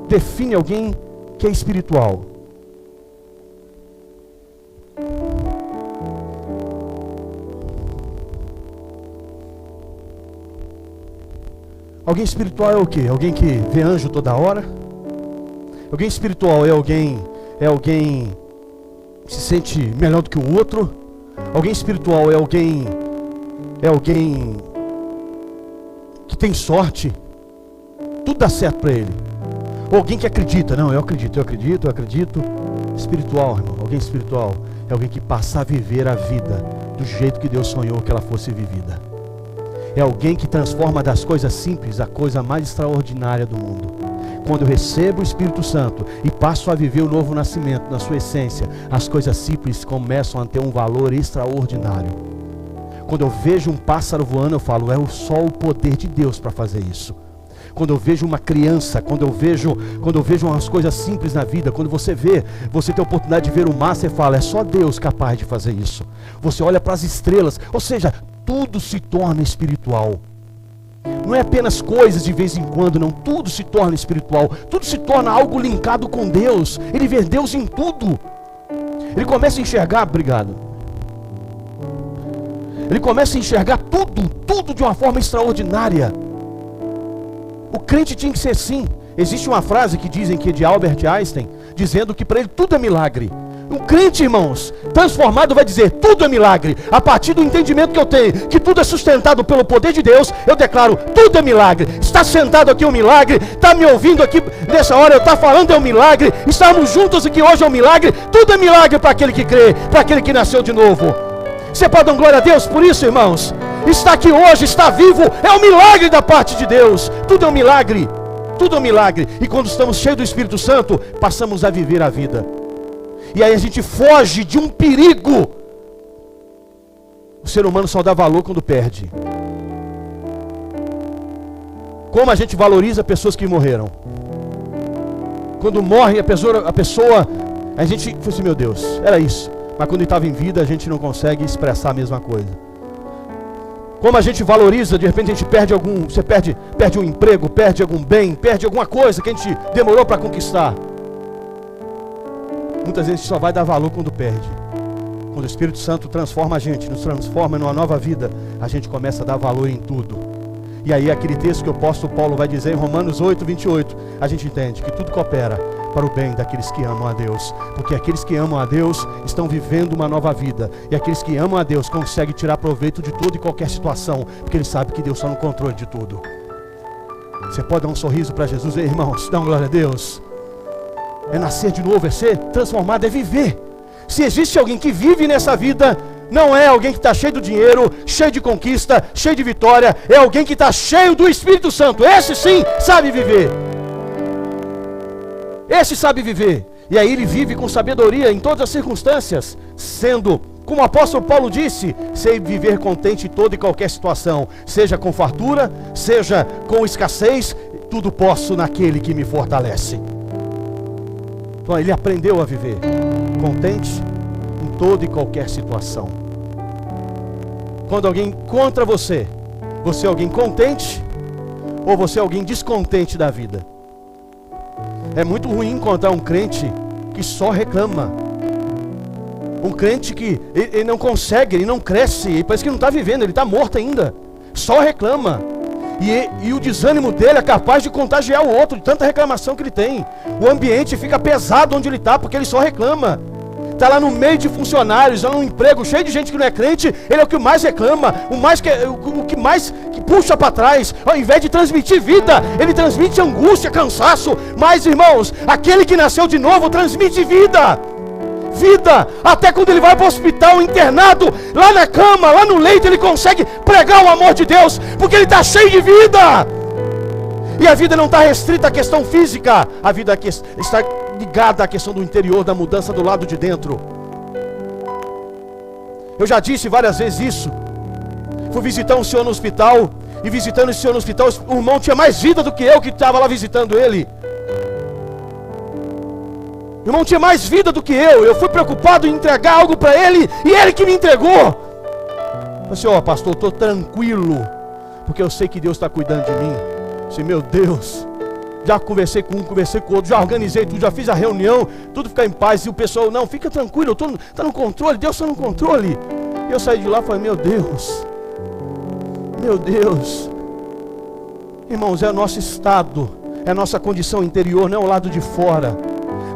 A: define alguém que é espiritual? Alguém espiritual é o quê? Alguém que vê anjo toda hora? Alguém espiritual é alguém que se sente melhor do que o outro? Alguém espiritual é alguém que tem sorte? Tudo dá certo para ele. Ou alguém que acredita? Não, eu acredito. Espiritual, irmão. Alguém espiritual é alguém que passa a viver a vida do jeito que Deus sonhou que ela fosse vivida. É alguém que transforma das coisas simples a coisa mais extraordinária do mundo. Quando eu recebo o Espírito Santo e passo a viver o novo nascimento na sua essência, as coisas simples começam a ter um valor extraordinário. Quando eu vejo um pássaro voando, eu falo, é só o poder de Deus para fazer isso. Quando eu vejo uma criança, quando eu vejo umas coisas simples na vida, quando você tem a oportunidade de ver o mar, você fala, é só Deus capaz de fazer isso. Você olha para as estrelas, ou seja, tudo se torna espiritual. Não é apenas coisas de vez em quando, não. Tudo se torna espiritual. Tudo se torna algo linkado com Deus. Ele vê Deus em tudo. Ele começa a enxergar, obrigado. Ele começa a enxergar tudo de uma forma extraordinária. O crente tinha que ser assim. Existe uma frase que dizem que é de Albert Einstein, dizendo que para ele tudo é milagre. Um crente, irmãos, transformado vai dizer, tudo é milagre. A partir do entendimento que eu tenho, que tudo é sustentado pelo poder de Deus, eu declaro, tudo é milagre. Está sentado aqui é um milagre, está me ouvindo aqui nessa hora, eu estou falando é um milagre, estarmos juntos aqui hoje é um milagre, tudo é milagre para aquele que crê, para aquele que nasceu de novo. Você pode dar glória a Deus por isso, irmãos? Está aqui hoje, está vivo, é um milagre da parte de Deus. Tudo é um milagre, tudo é um milagre. E quando estamos cheios do Espírito Santo, passamos a viver a vida. E aí a gente foge de um perigo. O ser humano só dá valor quando perde. Como a gente valoriza pessoas que morreram. Quando morre a pessoa, a gente fala assim, meu Deus, era isso. Mas quando ele estava em vida, a gente não consegue expressar a mesma coisa. Como a gente valoriza, de repente a gente perde você perde um emprego, perde algum bem, perde alguma coisa que a gente demorou para conquistar. Muitas vezes a gente só vai dar valor quando perde. Quando o Espírito Santo transforma a gente, nos transforma numa nova vida, a gente começa a dar valor em tudo. E aí aquele texto que o apóstolo Paulo vai dizer em Romanos 8, 28, a gente entende que tudo coopera para o bem daqueles que amam a Deus. Porque aqueles que amam a Deus estão vivendo uma nova vida. E aqueles que amam a Deus conseguem tirar proveito de toda e qualquer situação, porque eles sabem que Deus está no controle de tudo. Você pode dar um sorriso para Jesus, irmãos, dá uma glória a Deus. É nascer de novo, é ser transformado, é viver. Se existe alguém que vive nessa vida, não é alguém que está cheio de dinheiro, cheio de conquista, cheio de vitória. É alguém que está cheio do Espírito Santo. Esse sim sabe viver. Esse sabe viver. E aí ele vive com sabedoria em todas as circunstâncias, sendo, como o apóstolo Paulo disse, sei viver contente em toda e qualquer situação, seja com fartura, seja com escassez, tudo posso naquele que me fortalece. Então ele aprendeu a viver contente em toda e qualquer situação. Quando alguém contra você, você é alguém contente ou você é alguém descontente da vida? É muito ruim encontrar um crente que só reclama. Um crente que ele não consegue, ele não cresce, ele parece que não está vivendo, ele está morto ainda. Só reclama. E o desânimo dele é capaz de contagiar o outro, de tanta reclamação que ele tem. O ambiente fica pesado onde ele está, porque ele só reclama. Está lá no meio de funcionários, lá num emprego cheio de gente que não é crente, ele é o que mais reclama, o que mais que puxa para trás. Ao invés de transmitir vida, ele transmite angústia, cansaço. Mas, irmãos, aquele que nasceu de novo transmite vida. Vida, até quando ele vai para o hospital internado, lá na cama, lá no leito, ele consegue pregar o amor de Deus, porque ele está cheio de vida. E a vida não está restrita à questão física, a vida está ligada à questão do interior, da mudança do lado de dentro. Eu já disse várias vezes isso. Fui visitar um senhor no hospital, e visitando esse senhor no hospital, o irmão tinha mais vida do que eu que estava lá visitando ele. O irmão tinha mais vida do que eu fui preocupado em entregar algo para ele, e ele que me entregou. Eu disse, ó, pastor, estou tranquilo, porque eu sei que Deus está cuidando de mim. Eu disse, meu Deus, já conversei com um, conversei com o outro, já organizei tudo, já fiz a reunião, tudo fica em paz. E o pessoal, não, fica tranquilo, está no controle, Deus está no controle. E eu saí de lá e falei, meu Deus, irmãos, é o nosso estado, é a nossa condição interior, não é o lado de fora.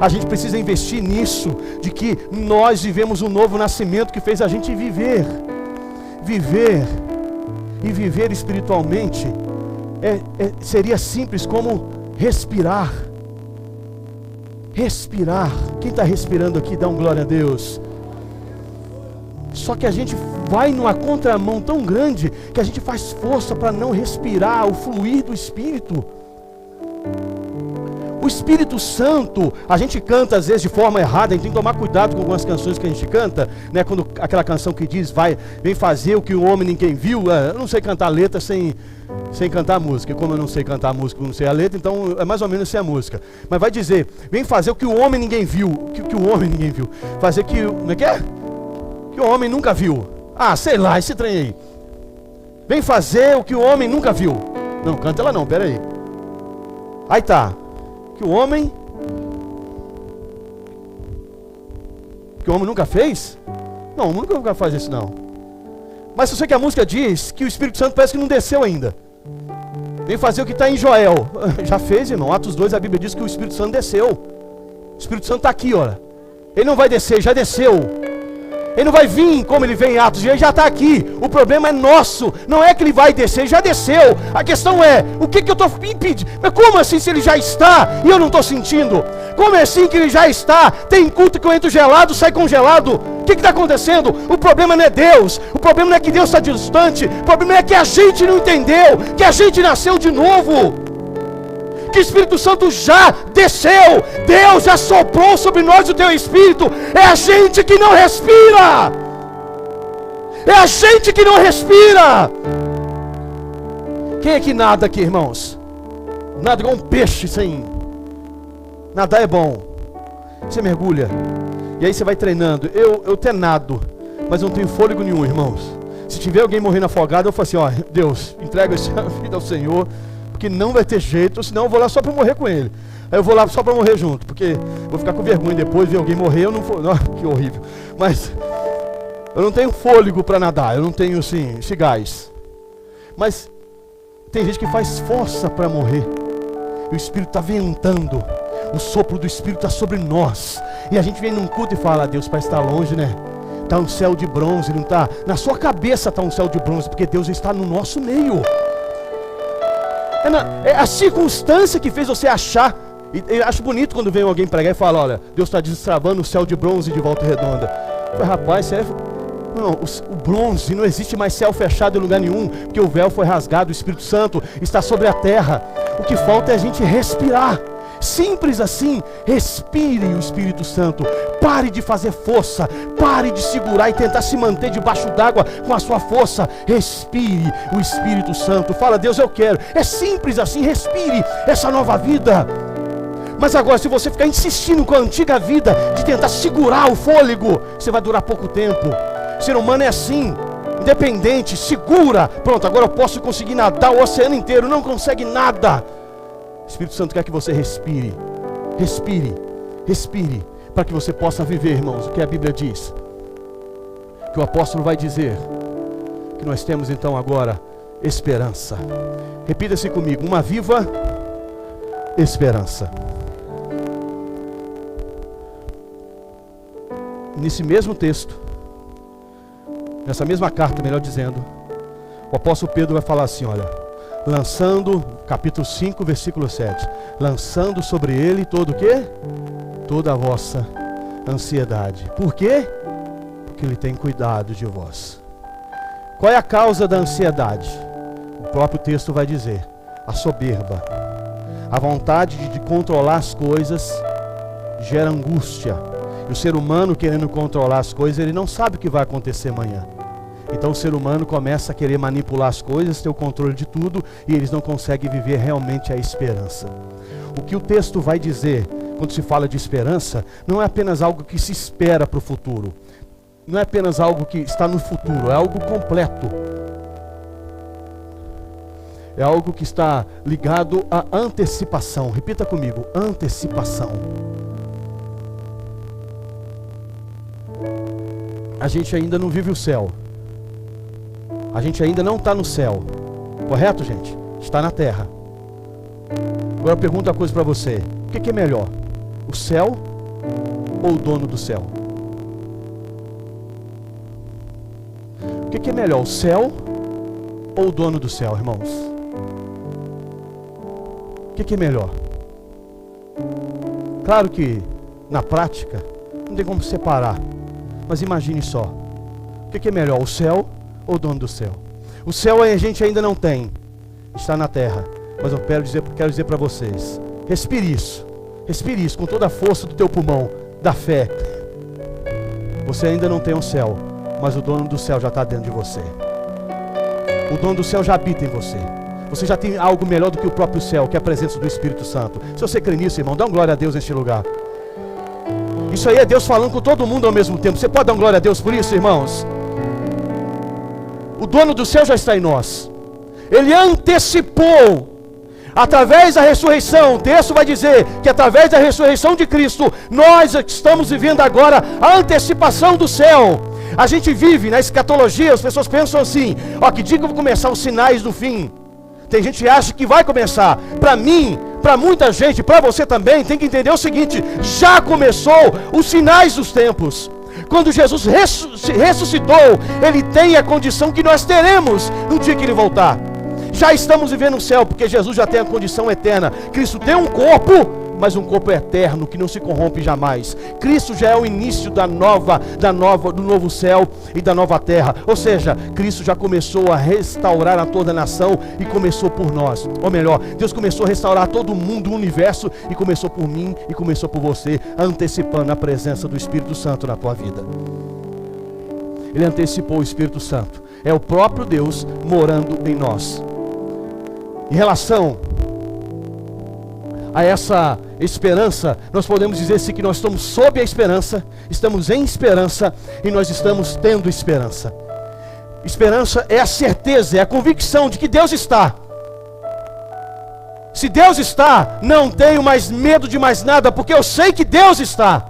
A: A gente precisa investir nisso, de que nós vivemos um novo nascimento que fez a gente viver. Viver e viver espiritualmente seria simples como respirar. Respirar. Quem está respirando aqui, dá um glória a Deus. Só que a gente vai numa contramão tão grande que a gente faz força para não respirar o fluir do Espírito. O Espírito Santo, a gente canta às vezes de forma errada, a gente tem que tomar cuidado com algumas canções que a gente canta, né? Quando aquela canção que diz, vem fazer o que o homem ninguém viu. Eu não sei cantar letra sem cantar música. Como eu não sei cantar música, não sei a letra, então é mais ou menos assim a música. Mas vai dizer, vem fazer o que o homem ninguém viu. Que o homem ninguém viu. Fazer que, como é que é? Que o homem nunca viu. Ah, sei lá, esse trem aí. Vem fazer o que o homem nunca viu. Não, canta ela não, pera aí. Aí tá. Que o homem nunca fez? Não, o homem nunca faz isso não. Mas eu sei que a música diz que o Espírito Santo parece que não desceu ainda. Vem fazer o que está em Joel. Já fez, irmão. Atos 2 a Bíblia diz que o Espírito Santo desceu. O Espírito Santo está aqui, olha. Ele não vai descer, já desceu. Ele não vai vir como ele vem em Atos, ele já está aqui. O problema é nosso, não é que ele vai descer, ele já desceu. A questão é, o que eu estou impedindo? Mas como assim se ele já está e eu não estou sentindo? Como é assim que ele já está? Tem culto que eu entro gelado, sai congelado. O que está acontecendo? O problema não é Deus, o problema não é que Deus está distante, o problema é que a gente não entendeu, que a gente nasceu de novo. Que o Espírito Santo já desceu, Deus já soprou sobre nós o teu Espírito. É a gente que não respira, é a gente que não respira. Quem é que nada aqui, irmãos? Nada igual um peixe sem. Nadar é bom, você mergulha, e aí você vai treinando. Eu até nado, mas não tenho fôlego nenhum, irmãos. Se tiver alguém morrendo afogado, eu falo assim, ó, Deus, entrega essa vida ao Senhor, que não vai ter jeito, senão eu vou lá só para morrer com ele. Aí eu vou lá só para morrer junto, porque vou ficar com vergonha depois, ver alguém morrer, eu não vou, não, que horrível. Mas eu não tenho fôlego para nadar, eu não tenho assim, esse gás. Mas tem gente que faz força para morrer, e o Espírito está ventando, o sopro do Espírito está sobre nós, e a gente vem num culto e fala, Deus parece estar longe, né? Está um céu de bronze, não está? Na sua cabeça está um céu de bronze, porque Deus está no nosso meio. É a circunstância que fez você achar. E eu acho bonito quando vem alguém pregar e fala, olha, Deus está destravando o céu de bronze de Volta Redonda. Eu falei, rapaz, não, o bronze, não existe mais céu fechado em lugar nenhum, porque o véu foi rasgado, o Espírito Santo está sobre a terra. O que falta é a gente respirar. Simples assim. Respire o Espírito Santo. Pare de fazer força. Pare de segurar e tentar se manter debaixo d'água com a sua força. Respire o Espírito Santo. Fala: Deus, eu quero. É simples assim. Respire essa nova vida. Mas agora, se você ficar insistindo com a antiga vida, de tentar segurar o fôlego, você vai durar pouco tempo. O ser humano é assim, independente, segura. Pronto, agora eu posso conseguir nadar o oceano inteiro. Não consegue nada. O Espírito Santo quer que você respire. Respire, respire, para que você possa viver, irmãos, o que a Bíblia diz. Que o apóstolo vai dizer que nós temos então agora esperança. Repita-se comigo: uma viva esperança. Nesse mesmo texto, nessa mesma carta, melhor dizendo, o apóstolo Pedro vai falar assim, olha: lançando, capítulo 5, versículo 7, lançando sobre ele todo o quê? Toda a vossa ansiedade. Por quê? Porque ele tem cuidado de vós. Qual é a causa da ansiedade? O próprio texto vai dizer: a soberba. A vontade de controlar as coisas gera angústia. E o ser humano, querendo controlar as coisas, ele não sabe o que vai acontecer amanhã. Então o ser humano começa a querer manipular as coisas, ter o controle de tudo, e eles não conseguem viver realmente a esperança. O que o texto vai dizer quando se fala de esperança, não é apenas algo que se espera para o futuro. Não é apenas algo que está no futuro, é algo completo. É algo que está ligado à antecipação. Repita comigo: antecipação. A gente ainda não vive o céu. A gente ainda não está no céu. Correto, gente? Está na terra. Agora eu pergunto uma coisa para você: o que é melhor? O céu ou o dono do céu? O que é melhor? O céu ou o dono do céu, irmãos? O que é melhor? Claro que na prática não tem como separar. Mas imagine só: o que é melhor? O céu ou o dono do céu? O céu a gente ainda não tem, está na terra. Mas eu quero dizer para vocês: respire isso com toda a força do teu pulmão, da fé. Você ainda não tem um céu, mas o dono do céu já está dentro de você. O dono do céu já habita em você. Você já tem algo melhor do que o próprio céu, que é a presença do Espírito Santo. Se você crê nisso, irmão, dá uma glória a Deus neste lugar. Isso aí é Deus falando com todo mundo ao mesmo tempo. Você pode dar uma glória a Deus por isso, irmãos? O dono do céu já está em nós. Ele antecipou. Através da ressurreição, o texto vai dizer que através da ressurreição de Cristo, nós estamos vivendo agora a antecipação do céu. A gente vive na escatologia, as pessoas pensam assim: ó, que dia que vão começar os sinais do fim? Tem gente que acha que vai começar. Para mim, para muita gente, para você também, tem que entender o seguinte: já começou os sinais dos tempos. Quando Jesus ressuscitou, Ele tem a condição que nós teremos no dia que Ele voltar. Já estamos vivendo o céu, porque Jesus já tem a condição eterna. Cristo tem um corpo, mas um corpo eterno, que não se corrompe jamais. Cristo já é o início do novo céu e da nova terra. Ou seja, Cristo já começou a restaurar a toda a nação e começou por nós. Ou melhor, Deus começou a restaurar todo o mundo, o universo, e começou por mim e começou por você, antecipando a presença do Espírito Santo na tua vida. Ele antecipou o Espírito Santo. É o próprio Deus morando em nós. Em relação a essa esperança, nós podemos dizer sim que nós estamos sob a esperança, estamos em esperança e nós estamos tendo esperança. Esperança é a certeza, é a convicção de que Deus está. Se Deus está, não tenho mais medo de mais nada, porque eu sei que Deus está.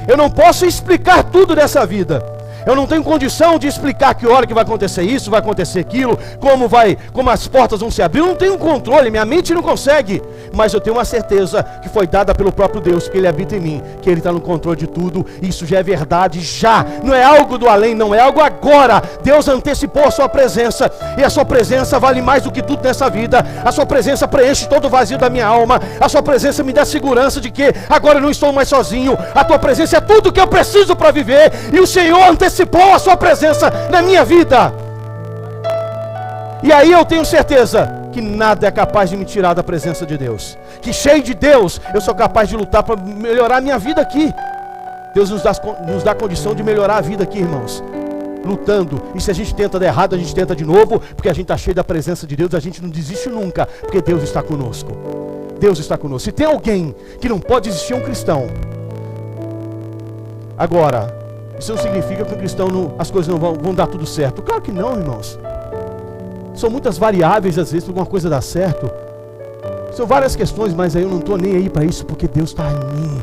A: Eu não posso explicar tudo dessa vida. Eu não tenho condição de explicar que hora que vai acontecer isso, vai acontecer aquilo, como as portas vão se abrir. Eu não tenho controle, minha mente não consegue. Mas eu tenho uma certeza que foi dada pelo próprio Deus, que Ele habita em mim, que Ele está no controle de tudo. Isso já é verdade, já. Não é algo do além, não é algo agora. Deus antecipou a sua presença, e a sua presença vale mais do que tudo nessa vida. A sua presença preenche todo o vazio da minha alma. A sua presença me dá segurança de que agora eu não estou mais sozinho. A tua presença é tudo que eu preciso para viver, e o Senhor antecipou a sua presença na minha vida. E aí eu tenho certeza que nada é capaz de me tirar da presença de Deus. Que cheio de Deus, eu sou capaz de lutar para melhorar a minha vida aqui. Deus nos dá condição de melhorar a vida aqui, irmãos. Lutando. E se a gente tenta dar errado, a gente tenta de novo, porque a gente está cheio da presença de Deus, a gente não desiste nunca, porque Deus está conosco. Deus está conosco. Se tem alguém que não pode existir, é um cristão. Agora, isso não significa que o cristão as coisas não vão dar tudo certo. Claro que não, irmãos. São muitas variáveis, às vezes, para alguma coisa dar certo. São várias questões, mas aí eu não estou nem aí para isso, porque Deus está em mim.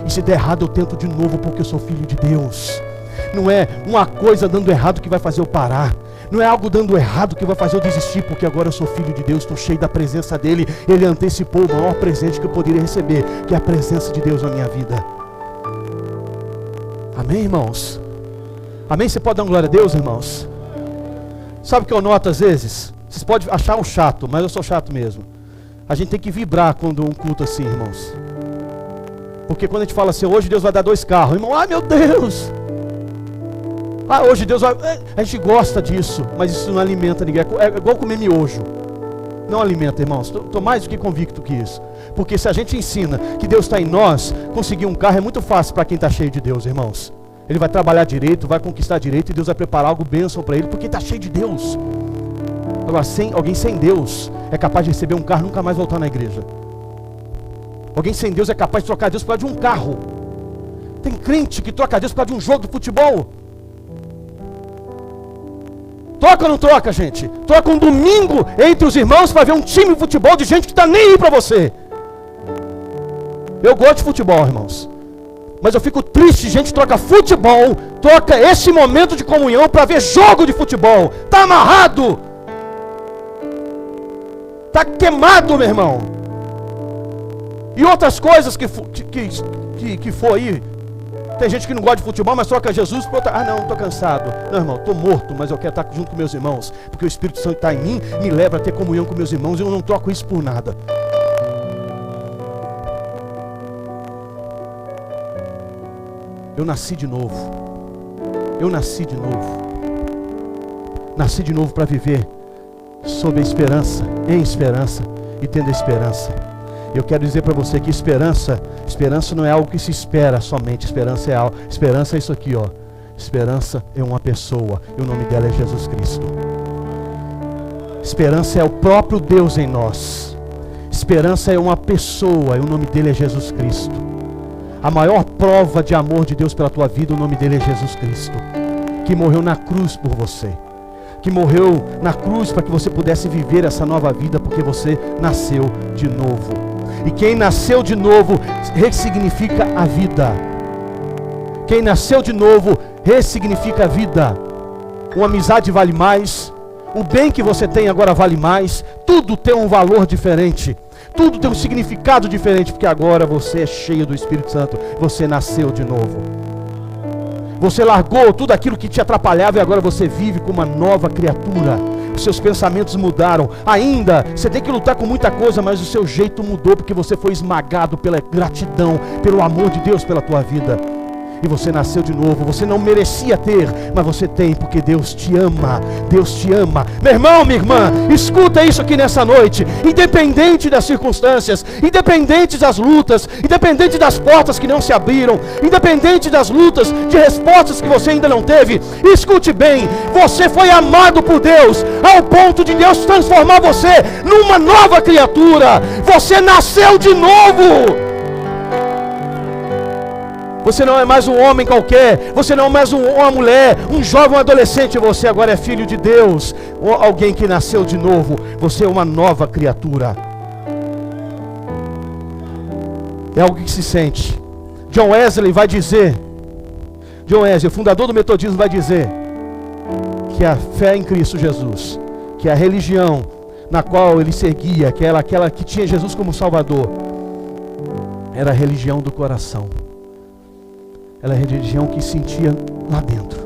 A: E se der errado, eu tento de novo, porque eu sou filho de Deus. Não é uma coisa dando errado que vai fazer eu parar. Não é algo dando errado que vai fazer eu desistir, porque agora eu sou filho de Deus, estou cheio da presença dEle. Ele antecipou o maior presente que eu poderia receber, que é a presença de Deus na minha vida. Amém, irmãos? Amém? Você pode dar glória a Deus, irmãos? Sabe o que eu noto às vezes? Vocês podem achar um chato, mas eu sou chato mesmo. A gente tem que vibrar quando um culto assim, irmãos. Porque quando a gente fala assim, hoje Deus vai dar 2 carros, irmão, ai meu Deus! Ah, hoje Deus vai... A gente gosta disso, mas isso não alimenta ninguém. É igual comer miojo. Não alimenta, irmãos. Estou mais do que convicto que isso. Porque se a gente ensina que Deus está em nós, conseguir um carro é muito fácil para quem está cheio de Deus, irmãos. Ele vai trabalhar direito, vai conquistar direito, e Deus vai preparar algo bênção para ele, porque está cheio de Deus. Agora, alguém sem Deus é capaz de receber um carro e nunca mais voltar na igreja. Alguém sem Deus é capaz de trocar Deus por causa de um carro. Tem crente que troca Deus por causa de um jogo de futebol. Troca ou não troca, gente? Troca um domingo entre os irmãos para ver um time de futebol de gente que está nem aí para você. Eu gosto de futebol, irmãos. Mas eu fico triste, gente troca futebol, troca esse momento de comunhão para ver jogo de futebol. Está amarrado. Está queimado, meu irmão. E outras coisas que for aí. Tem gente que não gosta de futebol, mas troca Jesus por outra. Ah, não, estou cansado. Não, irmão, estou morto, mas eu quero estar junto com meus irmãos. Porque o Espírito Santo está em mim, me leva a ter comunhão com meus irmãos. E eu não troco isso por nada. Eu nasci de novo. Eu nasci de novo. Nasci de novo para viver sob a esperança, em esperança e tendo a esperança. Eu quero dizer para você que esperança não é algo que se espera somente. Esperança é isso aqui, ó. Esperança é uma pessoa, e o nome dela é Jesus Cristo. Esperança é o próprio Deus em nós. Esperança é uma pessoa, e o nome dele é Jesus Cristo. A maior prova de amor de Deus pela tua vida, o nome dele é Jesus Cristo, que morreu na cruz por você, que morreu na cruz para que você pudesse viver essa nova vida, porque você nasceu de novo. E quem nasceu de novo ressignifica a vida. Quem nasceu de novo ressignifica a vida. Uma amizade vale mais, o bem que você tem agora vale mais. Tudo tem um valor diferente, tudo tem um significado diferente, porque agora você é cheio do Espírito Santo. Você nasceu de novo. Você largou tudo aquilo que te atrapalhava e agora você vive como uma nova criatura. Os seus pensamentos mudaram. Ainda, você tem que lutar com muita coisa, mas o seu jeito mudou, porque você foi esmagado pela gratidão, pelo amor de Deus pela tua vida. E você nasceu de novo. Você não merecia ter, mas você tem, porque Deus te ama. Deus te ama. Meu irmão, minha irmã, escuta isso aqui nessa noite. Independente das circunstâncias, independente das lutas, independente das portas que não se abriram, independente das lutas, de respostas que você ainda não teve, escute bem, você foi amado por Deus, ao ponto de Deus transformar você numa nova criatura. Você nasceu de novo. Você não é mais um homem qualquer. Você não é mais uma mulher, um jovem, um adolescente. Você agora é filho de Deus. Ou alguém que nasceu de novo. Você é uma nova criatura. É algo que se sente. John Wesley vai dizer, John Wesley, o fundador do metodismo, vai dizer que a fé em Cristo Jesus, que a religião na qual ele seguia, que era aquela que tinha Jesus como Salvador, era a religião do coração. Ela é a religião que sentia lá dentro.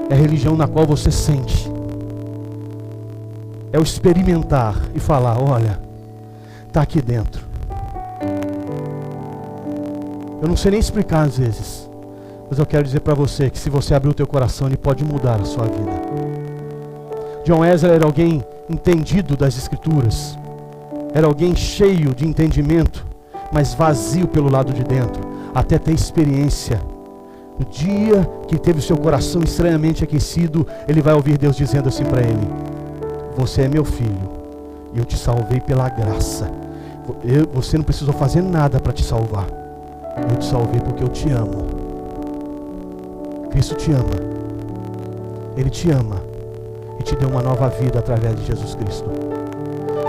A: É a religião na qual você sente. É o experimentar e falar, olha, está aqui dentro. Eu não sei nem explicar às vezes, mas eu quero dizer para você que se você abrir o teu coração, ele pode mudar a sua vida. John Wesley era alguém entendido das Escrituras. Era alguém cheio de entendimento, mas vazio pelo lado de dentro, até ter experiência. No dia que teve o seu coração estranhamente aquecido, ele vai ouvir Deus dizendo assim para ele: você é meu filho, e eu te salvei pela graça. Você não precisou fazer nada para te salvar. Eu te salvei porque eu te amo. Cristo te ama. Ele te ama e te deu uma nova vida através de Jesus Cristo.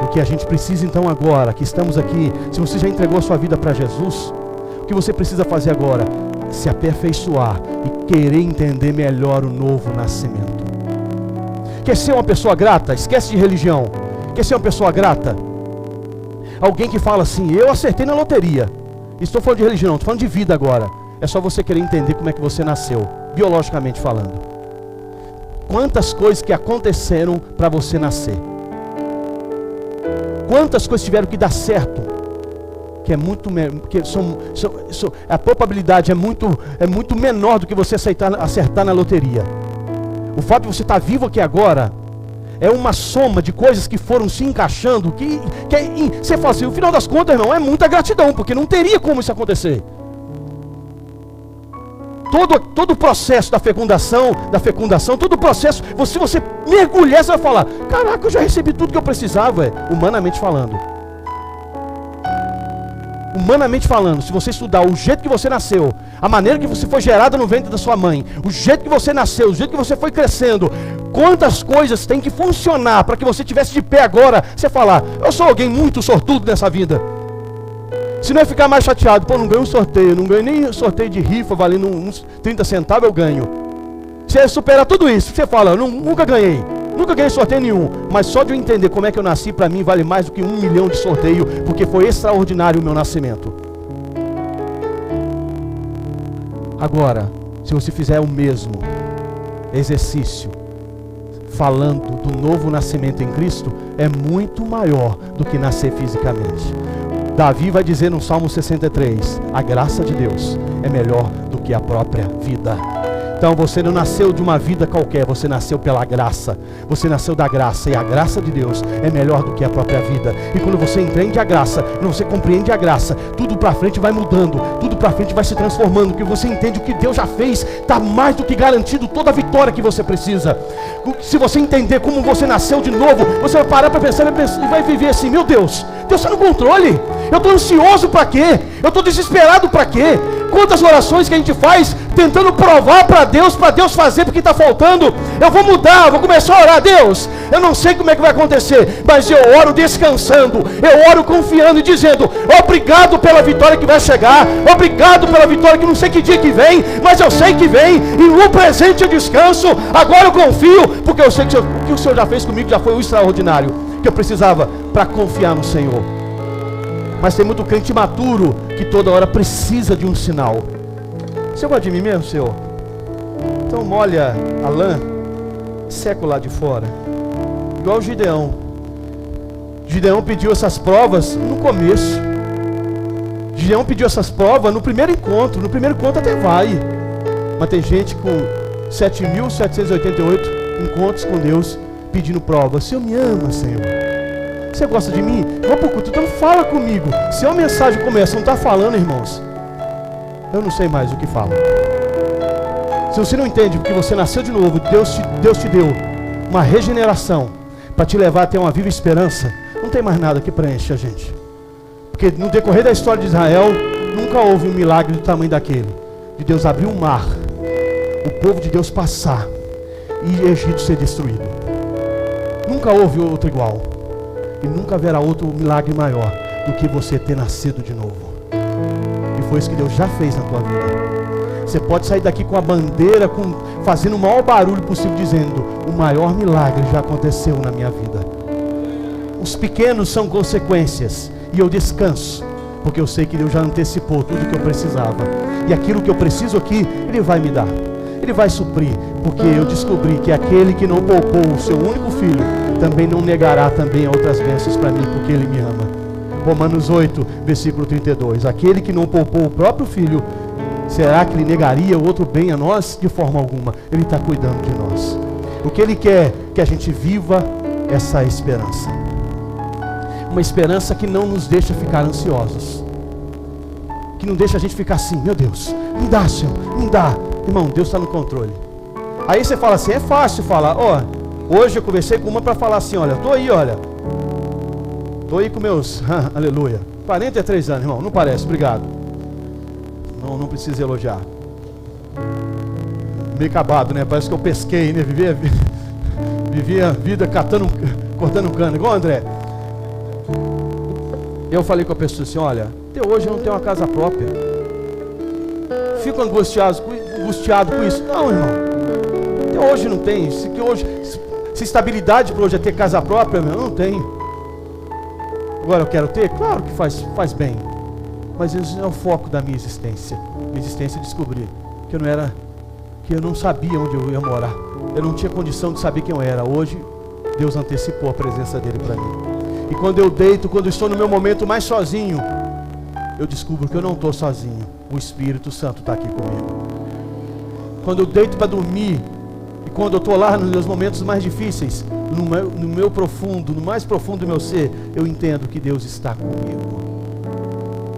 A: O que a gente precisa então agora, que estamos aqui, se você já entregou a sua vida para Jesus, o que você precisa fazer agora? Se aperfeiçoar e querer entender melhor o novo nascimento. Quer ser uma pessoa grata? Esquece de religião. Quer ser uma pessoa grata? Alguém que fala assim: eu acertei na loteria. Estou falando de religião, estou falando de vida agora. É só você querer entender como é que você nasceu, biologicamente falando. Quantas coisas que aconteceram para você nascer. Quantas coisas tiveram que dar certo. Que é muito, a probabilidade é muito menor do que você acertar na loteria. O fato de você estar vivo aqui agora é uma soma de coisas que foram se encaixando, você fala assim, no final das contas, irmão, é muita gratidão, porque não teria como isso acontecer. Todo o processo da fecundação, todo o processo, se você mergulhar, você vai falar: caraca, eu já recebi tudo que eu precisava, humanamente falando. Humanamente falando, se você estudar o jeito que você nasceu, a maneira que você foi gerado no ventre da sua mãe, o jeito que você nasceu, o jeito que você foi crescendo, quantas coisas tem que funcionar para que você estivesse de pé agora, você falar: eu sou alguém muito sortudo nessa vida. Se não é ficar mais chateado: pô, não ganhei um sorteio, não ganhei nem sorteio de rifa valendo uns 30 centavos, eu ganho. Você superar tudo isso, você fala: nunca ganhei sorteio nenhum, mas só de eu entender como é que eu nasci, para mim vale mais do que 1 milhão de sorteio, porque foi extraordinário o meu nascimento. Agora, se você fizer o mesmo exercício, falando do novo nascimento em Cristo, é muito maior do que nascer fisicamente. Davi vai dizer no Salmo 63, a graça de Deus é melhor do que a própria vida. Então você não nasceu de uma vida qualquer, você nasceu pela graça. Você nasceu da graça, e a graça de Deus é melhor do que a própria vida. E quando você entende a graça, quando você compreende a graça, tudo pra frente vai mudando, tudo pra frente vai se transformando, porque você entende o que Deus já fez, está mais do que garantido toda a vitória que você precisa. Se você entender como você nasceu de novo, você vai parar para pensar e vai viver assim: meu Deus está no controle. Eu estou ansioso para quê? Eu estou desesperado para quê? Quantas orações que a gente faz tentando provar para Deus fazer porque está faltando. Eu vou mudar, eu vou começar a orar: Deus, eu não sei como é que vai acontecer, mas eu oro descansando, eu oro confiando e dizendo: obrigado pela vitória que vai chegar, obrigado pela vitória que não sei que dia que vem, mas eu sei que vem, e no presente eu descanso. Agora eu confio, porque eu sei que o que o Senhor já fez comigo já foi o extraordinário que eu precisava para confiar no Senhor. Mas tem muito crente imaturo que toda hora precisa de um sinal. Você gosta de mim mesmo, Senhor? Então molha a lã, seca o lado de fora. Igual o Gideão. Gideão pediu essas provas no começo. Gideão pediu essas provas no primeiro encontro. No primeiro encontro até vai. Mas tem gente com 7.788 encontros com Deus pedindo prova. O Senhor me ama, Senhor. Você gosta de mim? Vou pro culto, então fala comigo. Se a mensagem começa, não está falando, irmãos, eu não sei mais o que fala. Se você não entende porque você nasceu de novo, Deus te deu uma regeneração para te levar a ter uma viva esperança, não tem mais nada que preenche a gente. Porque no decorrer da história de Israel, nunca houve um milagre do tamanho daquele, de Deus abrir um mar, o povo de Deus passar e Egito ser destruído. Nunca houve outro igual. E nunca haverá outro milagre maior do que você ter nascido de novo. E foi isso que Deus já fez na tua vida. Você pode sair daqui com a bandeira, fazendo o maior barulho possível, dizendo: o maior milagre já aconteceu na minha vida. Os pequenos são consequências, e eu descanso, porque eu sei que Deus já antecipou tudo que eu precisava. E aquilo que eu preciso aqui, Ele vai me dar. Ele vai suprir, porque eu descobri que aquele que não poupou o seu único filho, também não negará também outras bênçãos para mim, porque Ele me ama. Romanos 8, versículo 32. Aquele que não poupou o próprio filho, será que Ele negaria outro bem a nós? De forma alguma. Ele está cuidando de nós. O que Ele quer? Que a gente viva essa esperança. Uma esperança que não nos deixa ficar ansiosos, que não deixa a gente ficar assim, meu Deus, me dá, Senhor, me dá. Irmão, Deus está no controle. Aí você fala assim, é fácil falar, hoje eu conversei com uma para falar assim, olha, estou aí com meus, aleluia, 43 anos, irmão, não parece, obrigado. Não precisa elogiar. Meio acabado, né? Parece que eu pesquei, né? Vivia a vida cortando cana, igual o André. Eu falei com a pessoa assim, olha, até hoje eu não tenho uma casa própria. Fico angustiado com isso. Não, irmão. Até hoje não tem. Se estabilidade para hoje é ter casa própria, eu não tenho. Agora eu quero ter? Claro que faz bem. Mas isso não é o foco da minha existência. Minha existência é descobrir que eu não sabia onde eu ia morar. Eu não tinha condição de saber quem eu era. Hoje, Deus antecipou a presença dele para mim. E quando eu deito, quando eu estou no meu momento mais sozinho, eu descubro que eu não estou sozinho. O Espírito Santo está aqui comigo. Quando eu deito para dormir, e quando eu estou lá nos meus momentos mais difíceis, no meu profundo, no mais profundo do meu ser, eu entendo que Deus está comigo.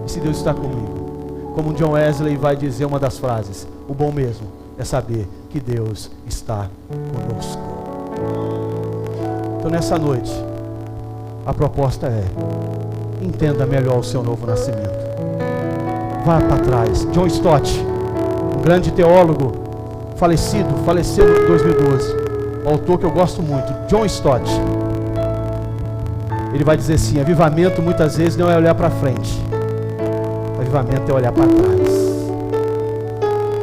A: E se Deus está comigo, como John Wesley vai dizer uma das frases, o bom mesmo é saber que Deus está conosco. Então nessa noite, a proposta é, entenda melhor o seu novo nascimento. Vá para trás. John Stott, um grande teólogo, faleceu em 2012, um autor que eu gosto muito, John Stott. Ele vai dizer assim, avivamento muitas vezes não é olhar para frente. Avivamento é olhar para trás.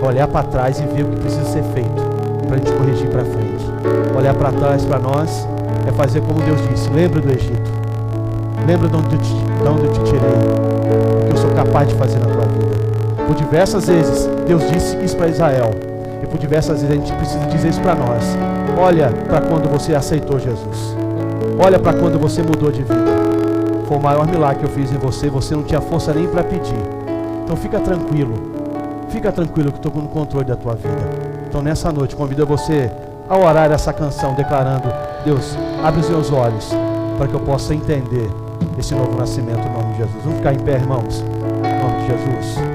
A: Olhar para trás e ver o que precisa ser feito para a gente corrigir para frente. Olhar para trás para nós é fazer como Deus disse, lembra do Egito, lembra de onde eu te tirei, o que eu sou capaz de fazer na tua vida. Por diversas vezes Deus disse isso para Israel, e por diversas vezes a gente precisa dizer isso para nós. Olha para quando você aceitou Jesus, olha para quando você mudou de vida. Foi o maior milagre que eu fiz em você, você não tinha força nem para pedir. Então fica tranquilo que eu estou no controle da tua vida. Então nessa noite convido você a orar essa canção declarando, Deus, abre os meus olhos para que eu possa entender esse novo nascimento em nome de Jesus. Vamos ficar em pé, irmãos, em nome de Jesus.